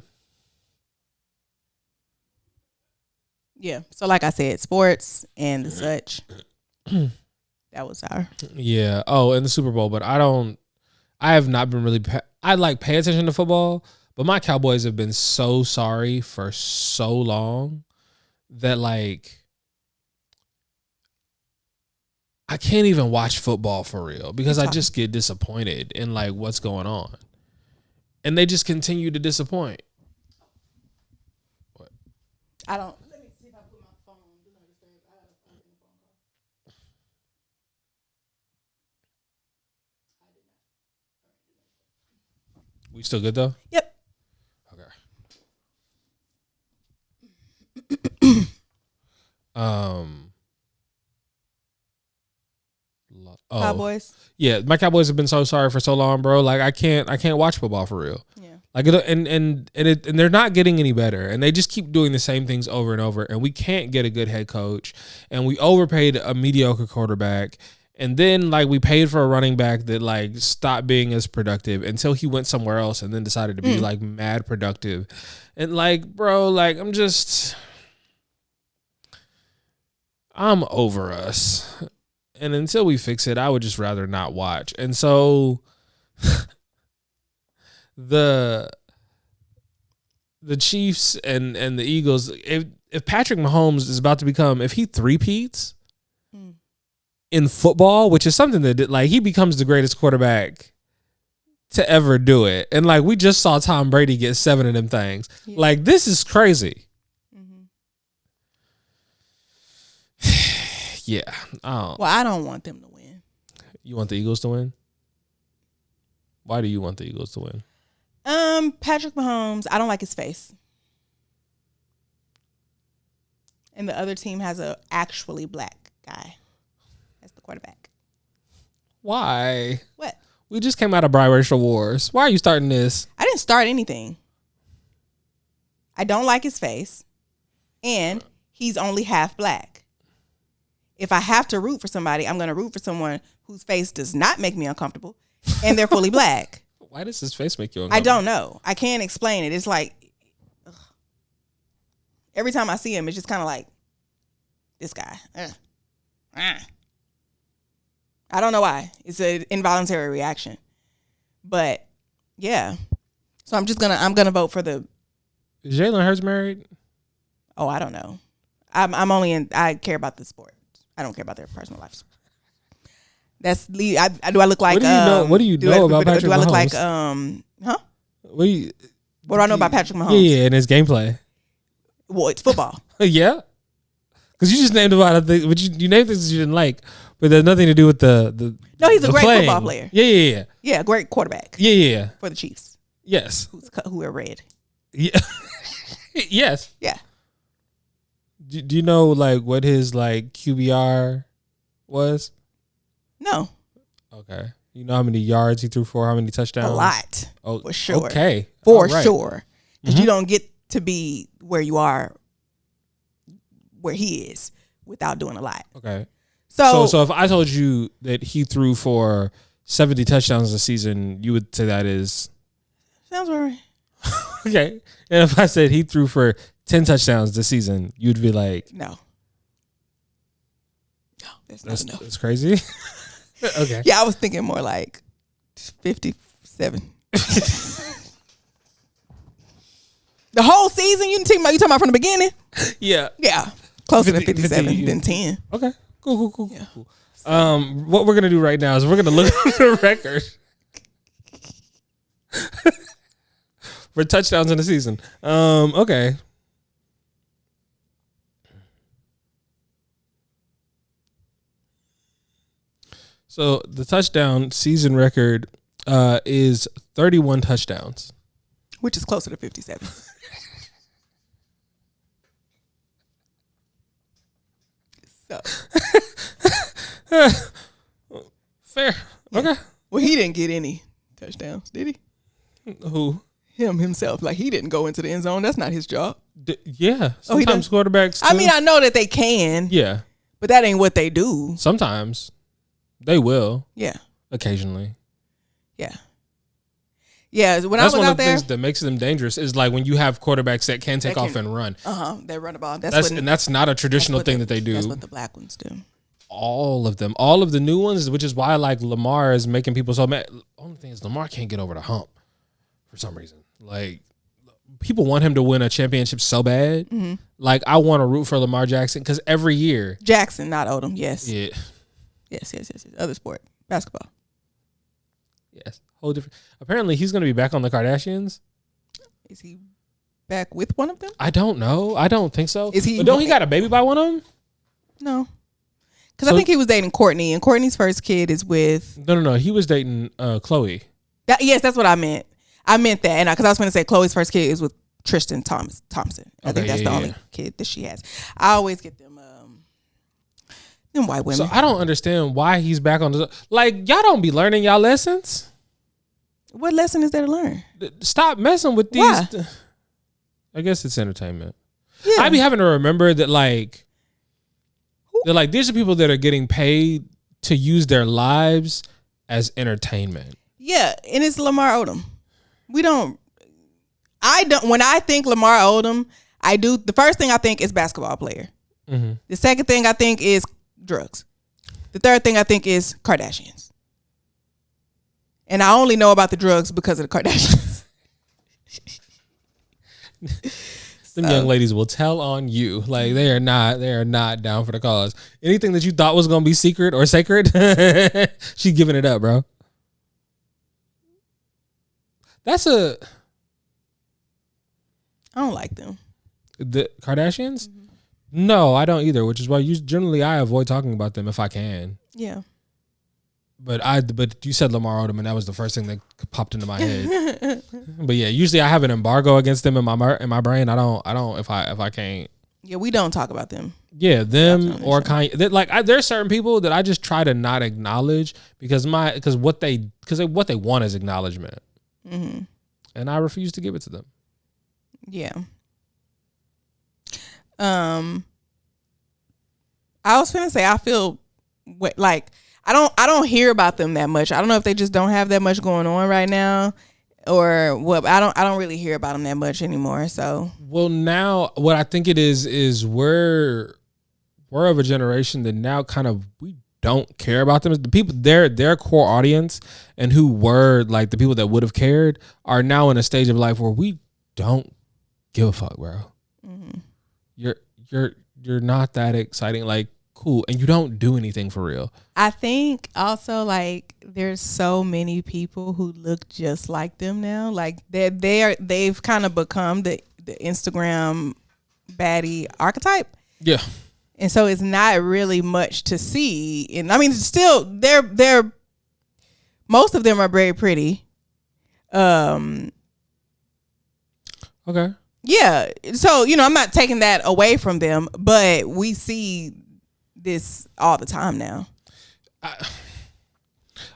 Yeah. So like I said, sports and such. That was our. Yeah. Oh, and the Super Bowl. But I have not been really. I pay attention to football, but my Cowboys have been so sorry for so long that like I can't even watch football for real because I just get disappointed in like what's going on. And they just continue to disappoint. What? I don't. Let me see if I put my phone. Do not disturb. I have a phone call. We still good though? Yep. Cowboys. Yeah, my Cowboys have been so sorry for so long, bro. Like I can't watch football for real. Yeah. Like and they're not getting any better, and they just keep doing the same things over and over. And we can't get a good head coach, and we overpaid a mediocre quarterback, and then like we paid for a running back that like stopped being as productive until he went somewhere else, and then decided to be like mad productive, and like bro, like I'm over us. And until we fix it, I would just rather not watch. And so the Chiefs and the Eagles, if Patrick Mahomes is about to become, if he three-peats in football, which is something that like he becomes the greatest quarterback to ever do it. And like we just saw Tom Brady get 7 of them things. Yeah. Like this is crazy. Yeah. Well, I don't want them to win. You want the Eagles to win? Why do you want the Eagles to win? Patrick Mahomes, I don't like his face. And the other team has a actually black guy as the quarterback. Why? What? We just came out of biracial wars. Why are you starting this? I didn't start anything. I don't like his face. And he's only half black. If I have to root for somebody, I'm going to root for someone whose face does not make me uncomfortable and they're fully black. Why does his face make you uncomfortable? I don't know. I can't explain it. It's like, ugh. Every time I see him, it's just kind of like, this guy. I don't know why. It's an involuntary reaction. But, yeah. So I'm going to vote for the. Is Jalen Hurts married? Oh, I don't know. I care about the sport. I don't care about their personal lives. Do I look like? What do you know about Patrick Mahomes? Do I look like? What do I know about Patrick Mahomes? Yeah, and his gameplay. Well, it's football. Yeah, because you just named a lot of things, but you named things you didn't like, but there's nothing to do with the. No, he's a great football player. Yeah. Yeah, great quarterback. Yeah. For the Chiefs. Yes. Who are red. Yeah. Yes. Yeah. Do you know like what his like QBR was? No. Okay. You know how many yards he threw for? How many touchdowns? A lot. Oh, for sure. Okay. For sure. Because you don't get to be where you are, where he is, without doing a lot. Okay. So if I told you that he threw for 70 touchdowns a season, you would say that is... Sounds right. Okay. And if I said he threw for 10 touchdowns this season, you'd be like... No, that's not enough. That's crazy. Okay. Yeah, I was thinking more like 57. The whole season? You talking about from the beginning? Yeah. Yeah. Closer to 57 than 10. Okay. Cool. Yeah. Cool. What we're gonna do right now is we're gonna look at the record for touchdowns in the season. Okay. So the touchdown season record is 31 touchdowns, which is closer to 57. So fair. Okay. Well, he didn't get any touchdowns, did he? Who? Him himself. Like, he didn't go into the end zone. That's not his job. Yeah. Sometimes quarterbacks too. I mean, I know that they can. Yeah. But that ain't what they do. Sometimes. They will. Yeah. Occasionally. Yeah. Yeah. When That's I was one out of the there, things that makes them dangerous is like when you have quarterbacks that can take off and run. They run the ball. And that's not a traditional thing that they do. That's what the black ones do. All of them. All of the new ones, which is why like Lamar is making people so mad. Only thing is Lamar can't get over the hump for some reason. Like, people want him to win a championship so bad. Mm-hmm. Like, I want to root for Lamar Jackson because every year. Jackson, not Odom. Yes. Yeah. Yes. Other sport. Basketball. Yes. Whole different. Apparently, he's going to be back on the Kardashians. Is he back with one of them? I don't know. I don't think so. Is he? But don't he got a baby by one of them? No. Because I think he was dating Courtney, and Courtney's first kid is with... No. He was dating Chloe. Yes, that's what I meant. I meant that. And because I was going to say Chloe's first kid is with Tristan Thompson. I think that's the only kid that she has. I always get them white women. So I don't understand why he's back on the... Like, y'all don't be learning y'all lessons. What lesson is there to learn? Stop messing with these... Why? I guess it's entertainment. Yeah. I be having to remember that, like... They're like, these are people that are getting paid to use their lives as entertainment. Yeah, and it's Lamar Odom. When I think Lamar Odom, the first thing I think is basketball player. Mm-hmm. The second thing I think is drugs. The third thing I think is Kardashians. And I only know about the drugs because of the Kardashians. Them young ladies will tell on you. Like, they are not down for the cause. Anything that you thought was going to be secret or sacred, she giving it up, bro. I don't like them. The Kardashians? Mm-hmm. No, I don't either, which is why generally I avoid talking about them if I can. Yeah. But you said Lamar Odom, and that was the first thing that popped into my head. But yeah, usually I have an embargo against them in my brain. I don't if I can't. Yeah, we don't talk about them. Yeah, them or Kanye. There's certain people that I just try to not acknowledge because what they want is acknowledgement, mm-hmm. and I refuse to give it to them. Yeah. I was gonna say I feel like I don't hear about them that much. I don't know if they just don't have that much going on right now, or what. I don't really hear about them that much anymore. So well, now what I think it is we're of a generation that now kind of we don't care about them. The people their core audience and who were like the people that would have cared are now in a stage of life where we don't give a fuck, bro. Mm-hmm. You're not that exciting. Like, cool, and you don't do anything for real. I think also like there's so many people who look just like them now. Like they've kind of become the Instagram baddie archetype. Yeah. And so it's not really much to see. And I mean, still they're most of them are very pretty. Okay. Yeah. So, I'm not taking that away from them, but we see this all the time now.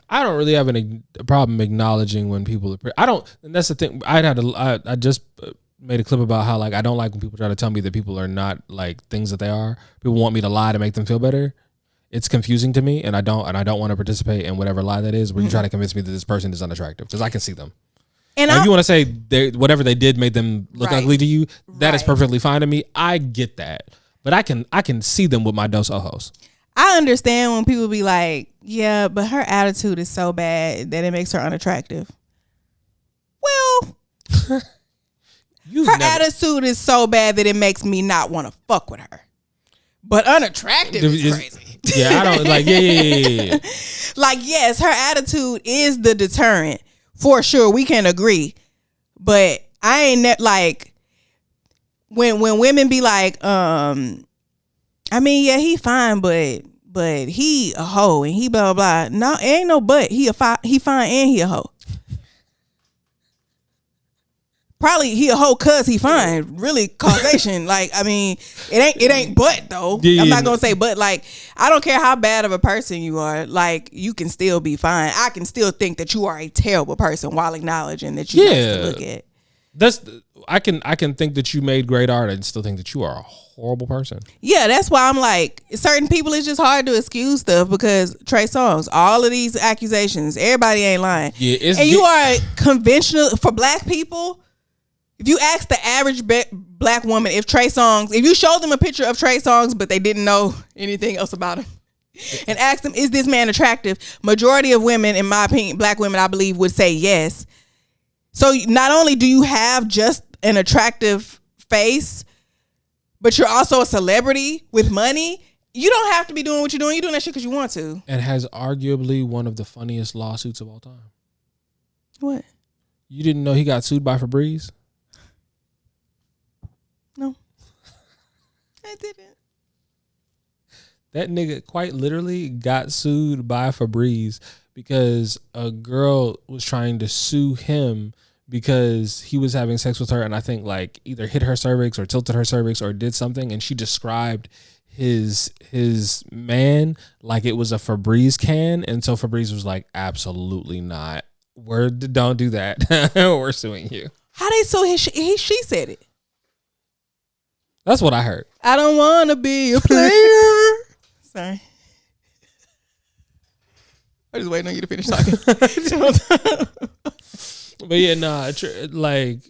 I don't really have a problem acknowledging when people are. I don't, and that's the thing. I just made a clip about how like I don't like when people try to tell me that people are not like things that they are. People want me to lie to make them feel better. It's confusing to me, and I don't want to participate in whatever lie that is. Where you try to convince me that this person is unattractive because I can see them. And if you want to say whatever they did made them look ugly to you, that is perfectly fine to me. I get that, but I can see them with my dos ojos. I understand when people be like, yeah, but her attitude is so bad that it makes her unattractive. Well, attitude is so bad that it makes me not want to fuck with her. But unattractive is crazy. Yeah, I don't like, yeah. Like, yes, her attitude is the deterrent. For sure, we can agree. But I ain't like, when women be like, I mean, yeah, he fine, but he a hoe and he blah blah blah. No, it ain't no but. He fine and he a hoe. Probably he a hoe cause he fine. Really causation. Like, I mean, it ain't but though. Yeah, I'm not gonna say but. Like, I don't care how bad of a person you are. Like, you can still be fine. I can still think that you are a terrible person while acknowledging that you nice to look at. I can think that you made great art and still think that you are a horrible person. Yeah, that's why I'm like, certain people, it's just hard to excuse stuff because Trey Songz, all of these accusations, everybody ain't lying. Yeah, and you are conventional for black people. If you ask the average black woman if you show them a picture of Trey Songz, but they didn't know anything else about him, and ask them, is this man attractive? Majority of women, in my opinion, black women, I believe, would say yes. So not only do you have just an attractive face, but you're also a celebrity with money. You don't have to be doing what you're doing. You're doing that shit because you want to. And has arguably one of the funniest lawsuits of all time. What? You didn't know he got sued by Febreze? No. I didn't. That nigga quite literally got sued by Febreze because a girl was trying to sue him because he was having sex with her and I think like either hit her cervix or tilted her cervix or did something, and she described his man like it was a Febreze can, and so Febreze was like, absolutely not. Don't do that. We're suing you. How they sue she said it. That's what I heard. I don't want to be a player. Sorry. I'm just waiting on you to finish talking. But yeah, nah, like,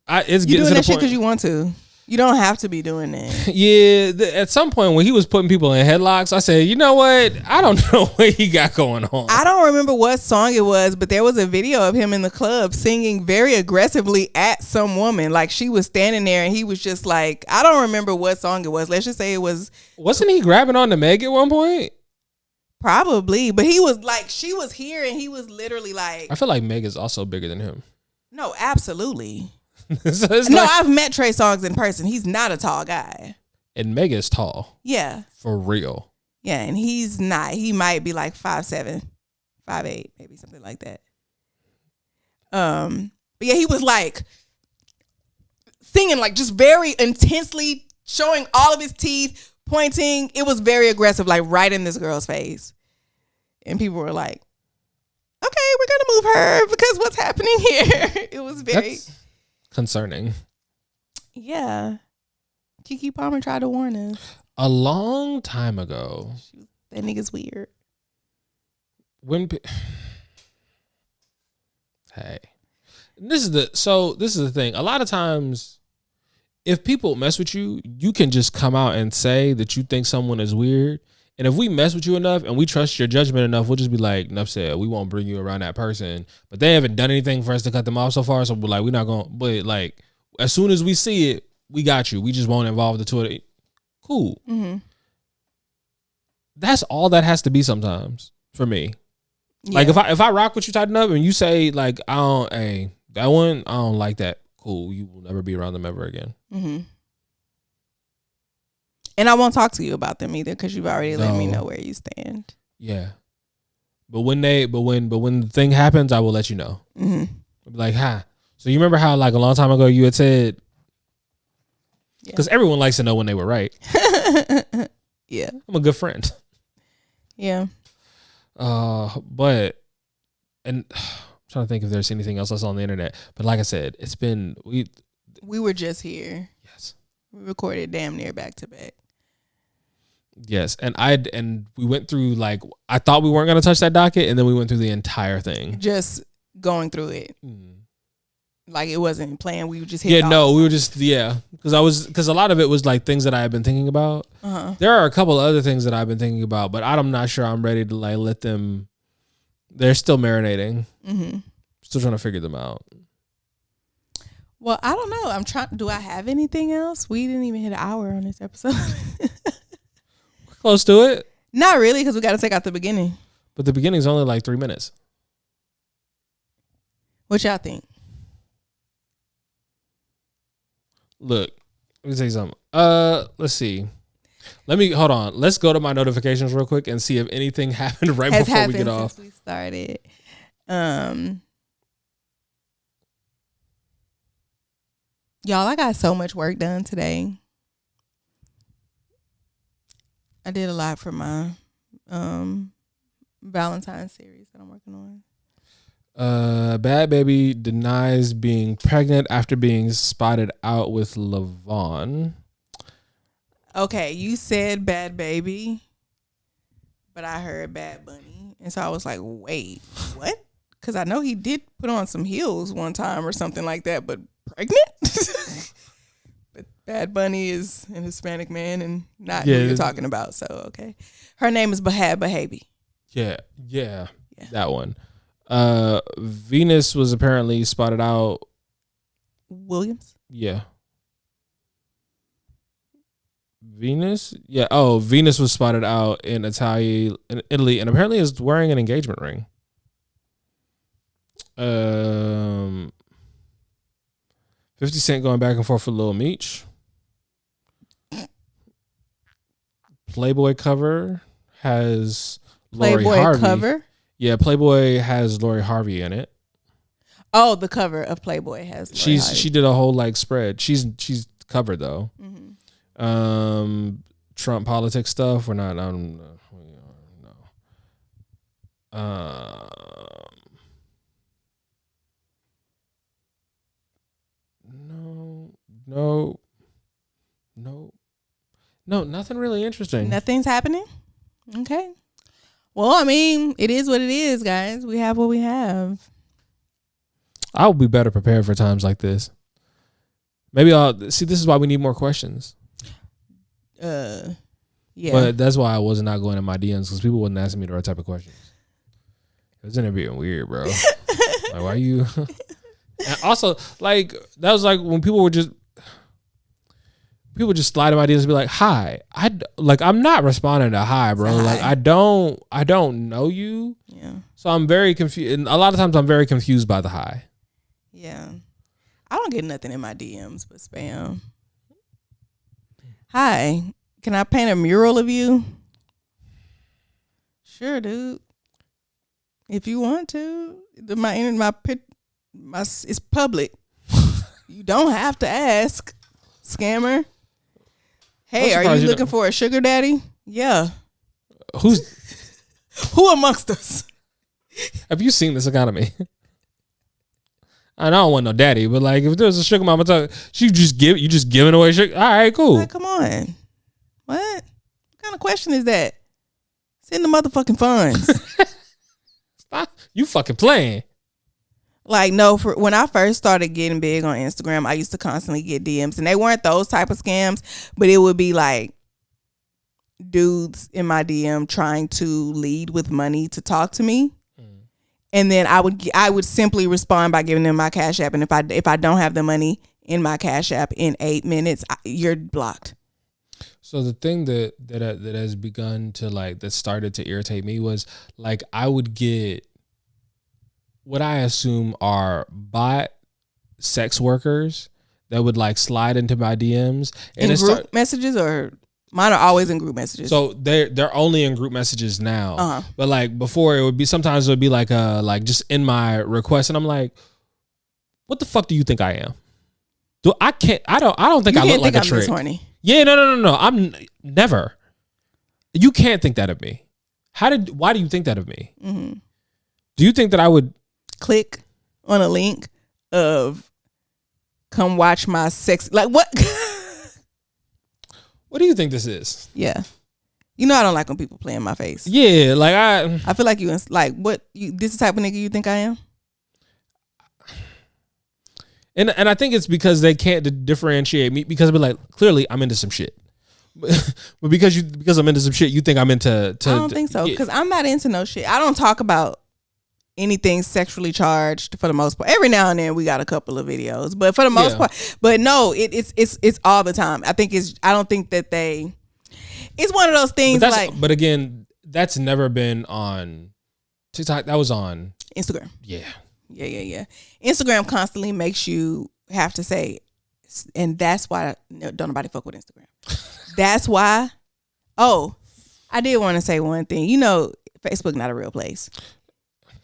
it's you doing that shit because you want to. You don't have to be doing that. Yeah, at some point when he was putting people in headlocks, I said, you know what? I don't know what he got going on. I don't remember what song it was, but there was a video of him in the club singing very aggressively at some woman. Like, she was standing there and he was just like, I don't remember what song it was. Let's just say it was. Wasn't he grabbing on to Meg at one point? Probably, but he was like, she was here and he was literally like. I feel like Meg is also bigger than him. No, absolutely. So no, I've met Trey Songz in person. He's not a tall guy. And Meg is tall. Yeah. For real. Yeah, and he's not. He might be like 5'7", 5'8", maybe something like that. But yeah, he was like singing like just very intensely, showing all of his teeth, pointing. It was very aggressive, like right in this girl's face. And people were like, okay, we're going to move her because what's happening here? It was very... That's concerning. Yeah. Keke Palmer tried to warn us. A long time ago. That nigga's weird. Hey. This is the thing. A lot of times, if people mess with you, you can just come out and say that you think someone is weird. And if we mess with you enough and we trust your judgment enough, we'll just be like, enough said, we won't bring you around that person. But they haven't done anything for us to cut them off so far. So we're like, we're not going to, but like, as soon as we see it, we got you. We just won't involve the two of it. Cool. Mm-hmm. That's all that has to be sometimes for me. Yeah. Like if I rock with you tight enough and you say like, that one, I don't like that. Cool. You will never be around them ever again. Mm-hmm. And I won't talk to you about them either because you've already let me know where you stand. Yeah. But when the thing happens, I will let you know. Mm-hmm. I'll be like, so you remember how like a long time ago you had said, because everyone likes to know when they were right. Yeah. I'm a good friend. Yeah. But and I'm trying to think if there's anything else that's on the internet. But like I said, we were just here. Yes. We recorded damn near back to back. Yes, and we went through, like, I thought we weren't going to touch that docket, and then we went through the entire thing. Just going through it. Like it wasn't planned. We were just we were just because a lot of it was like things that I had been thinking about. There are a couple of other things that I've been thinking about, but I'm not sure I'm ready to like let them. They're still marinating. Still trying to figure them out. Well, I don't know. I'm trying. Do I have anything else? We didn't even hit an hour on this episode. Close to it. Not really, because we got to take out the beginning. But the beginning's only like 3 minutes. What y'all think? Look, let me say something. Let's see. Hold on. Let's go to my notifications real quick and see if anything happened before we get off. Since we started. Y'all, I got so much work done today. I did a lot for my Valentine's series that I'm working on. Bad Baby denies being pregnant after being spotted out with Lavon. Okay, you said Bad Baby, but I heard Bad Bunny. And so I was like, wait, what? Because I know he did put on some heels one time or something like that, but pregnant? But Bad Bunny is an Hispanic man and not who you're talking about. So, okay. Her name is Bad Baby. Yeah, that one. Venus was apparently spotted out. Williams? Yeah. Venus? Yeah. Oh, Venus was spotted out in Italy, and apparently is wearing an engagement ring. 50 Cent going back and forth with Lil Meech. Playboy cover has Lori Harvey. Cover? Yeah, Playboy has Lori Harvey in it. Oh, the cover of Playboy has Lori Harvey. She did a whole like spread. She's covered though. Trump politics stuff. We're not on. No, nothing really interesting. Nothing's happening? Okay. Well, I mean, it is what it is, guys. We have what we have. I'll be better prepared for times like this. Maybe this is why we need more questions. Yeah. But that's why I was not going in my DMs, because people wasn't asking me the right type of questions. It was in there being weird, bro. Like, why you? And also, like, that was like when people would just slide in my DMs and be like, "Hi," I'm not responding to "hi," bro. Like, I don't know you. Yeah. So I'm very confused, and a lot of times I'm very confused by the "hi." Yeah. I don't get nothing in my DMs but spam. Hi, can I paint a mural of you? Sure, dude. If you want to, it's public. You don't have to ask, scammer. Hey, are you looking for a sugar daddy? Yeah. Who amongst us? Have you seen this economy? I don't want no daddy, but like if there's a sugar mama you just giving away sugar. All right, cool. Like, come on. What kind of question is that? Send the motherfucking funds. Stop. You fucking playing. Like, no, when I first started getting big on Instagram, I used to constantly get DMs, and they weren't those type of scams, but it would be like dudes in my DM trying to lead with money to talk to me. And then I would simply respond by giving them my Cash App. And if I don't have the money in my Cash App in 8 minutes, you're blocked. So the thing that has begun to that started to irritate me was like I would get what I assume are bot sex workers that would like slide into my DMs and in group messages, or mine are always in group messages. So they're only in group messages now. But like before, it would be sometimes it would be like just in my request, and I'm like, what the fuck do you think I am? I don't think I look like a trick. Horny. Yeah, no. I'm never. You can't think that of me. Why do you think that of me? Mm-hmm. Do you think that I would click on a link of come watch my sex? Like what? What do you think this is? Yeah. You know I don't like when people play in my face. Yeah, like I feel like you like what you this is the type of nigga you think I am? And I think it's because they can't differentiate me because I'd be like, clearly I'm into some shit. But because I'm into some shit, you think I'm into I don't think so. Because I'm not into no shit. I don't talk about anything sexually charged for the most part. Every now and then we got a couple of videos. But for the most part, but no, it's all the time. I don't think that it's one of those things but again, that's never been on TikTok. That was on Instagram. Yeah. Yeah. Instagram constantly makes you have to say, and that's why don't nobody fuck with Instagram. That's why. Oh, I did want to say one thing. You know, Facebook not a real place.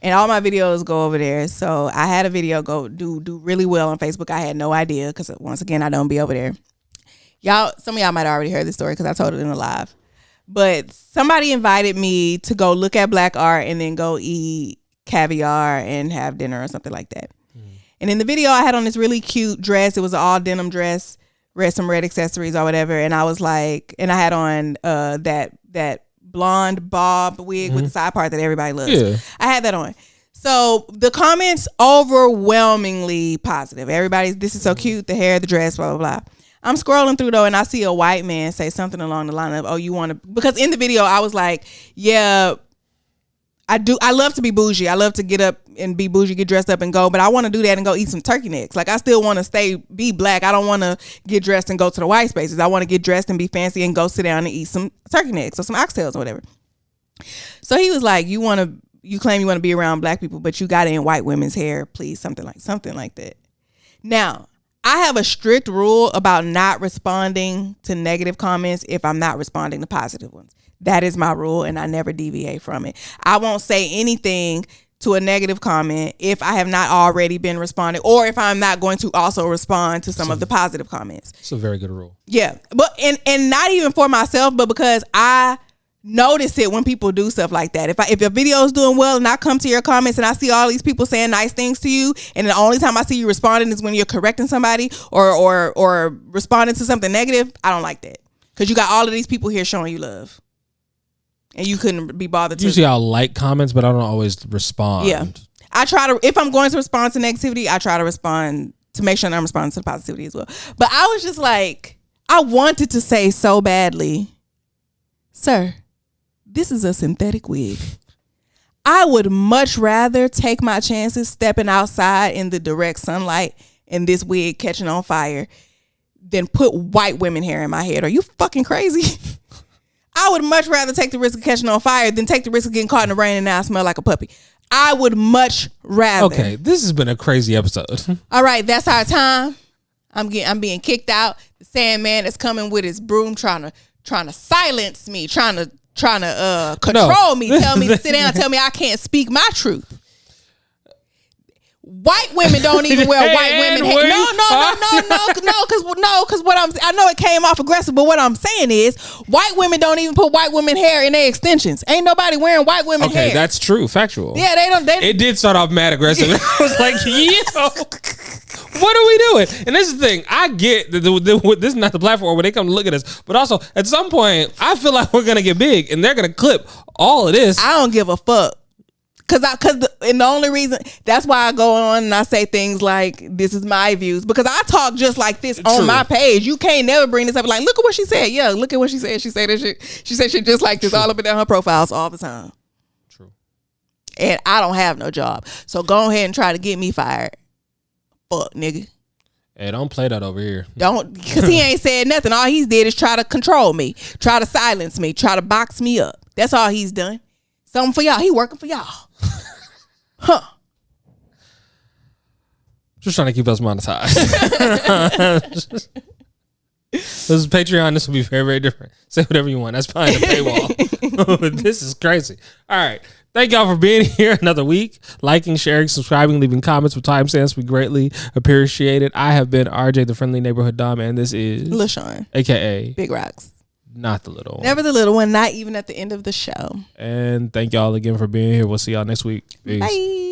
And all my videos go over there. So I had a video go do really well on Facebook. I had no idea because once again, I don't be over there. Some of y'all might have already heard this story because I told it in a live. But somebody invited me to go look at black art and then go eat caviar and have dinner or something like that. And in the video I had on this really cute dress. It was an all denim dress, some red accessories or whatever. And I was like, and I had on that blonde bob wig with the side part that everybody loves. Yeah. I had that on. So the comments overwhelmingly positive. This is so cute, the hair, the dress, blah, blah, blah. I'm scrolling through though and I see a white man say something along the line of, oh, you want to, because in the video I was like, yeah, I love to be bougie. I love to get up and be bougie, get dressed up and go, but I want to do that and go eat some turkey necks. Like I still want to be black. I don't want to get dressed and go to the white spaces. I want to get dressed and be fancy and go sit down and eat some turkey necks or some oxtails or whatever. So he was like, you claim you want to be around black people, but you got it in white women's hair, please. Something like that. Now, I have a strict rule about not responding to negative comments if I'm not responding to positive ones. That is my rule, and I never deviate from it. I won't say anything to a negative comment if I have not already been responding, or if I'm not going to also respond to some of the positive comments. It's a very good rule. Yeah, but and not even for myself, but because I notice it when people do stuff like that. If your video is doing well and I come to your comments and I see all these people saying nice things to you, and the only time I see you responding is when you're correcting somebody or responding to something negative, I don't like that, because you got all of these people here showing you love. And you couldn't be bothered to. Usually I'll like comments, but I don't always respond. Yeah. I try to, if I'm going to respond to negativity, I try to respond to make sure that I'm responding to the positivity as well. But I was just like, I wanted to say so badly, sir, this is a synthetic wig. I would much rather take my chances stepping outside in the direct sunlight and this wig catching on fire than put white women hair in my head. Are you fucking crazy? I would much rather take the risk of catching on fire than take the risk of getting caught in the rain and now I smell like a puppy. I would much rather. Okay, this has been a crazy episode. All right, that's our time. I'm being kicked out. The Sandman is coming with his broom, trying to silence me, trying to control me, tell me to sit down, tell me I can't speak my truth. White women don't even wear white women hair. No, because I know it came off aggressive, but what I'm saying is white women don't even put white women hair in their extensions. Ain't nobody wearing white women hair. Okay, that's true, factual. Yeah, it did start off mad aggressive. I was like, yo, what are we doing? And this is the thing, I get that this is not the platform where they come to look at us, but also at some point, I feel like we're gonna get big and they're gonna clip all of this. I don't give a fuck. And the only reason, that's why I go on and I say things like, this is my views, because I talk just like this on my page. You can't never bring this up like, look at what she said. Yeah, look at what she said. She said this shit. She said shit just like this all up and down her profiles all the time. True. And I don't have no job. So go ahead and try to get me fired. Fuck, nigga. Hey, don't play that over here. Don't, because he ain't said nothing. All he's did is try to control me, try to silence me, try to box me up. That's all he's done. Something for y'all. He working for y'all. Huh. Just trying to keep us monetized. This is Patreon. This will be very, very different. Say whatever you want. That's behind the paywall. This is crazy. All right. Thank y'all for being here another week. Liking, sharing, subscribing, leaving comments with timestamps. We greatly appreciate it. I have been RJ, the friendly neighborhood Dom, and this is LaShawn, aka Big Rox. Not the little one. Never the little one, not even at the end of the show. And thank y'all again for being here. We'll see y'all next week. Peace. Bye.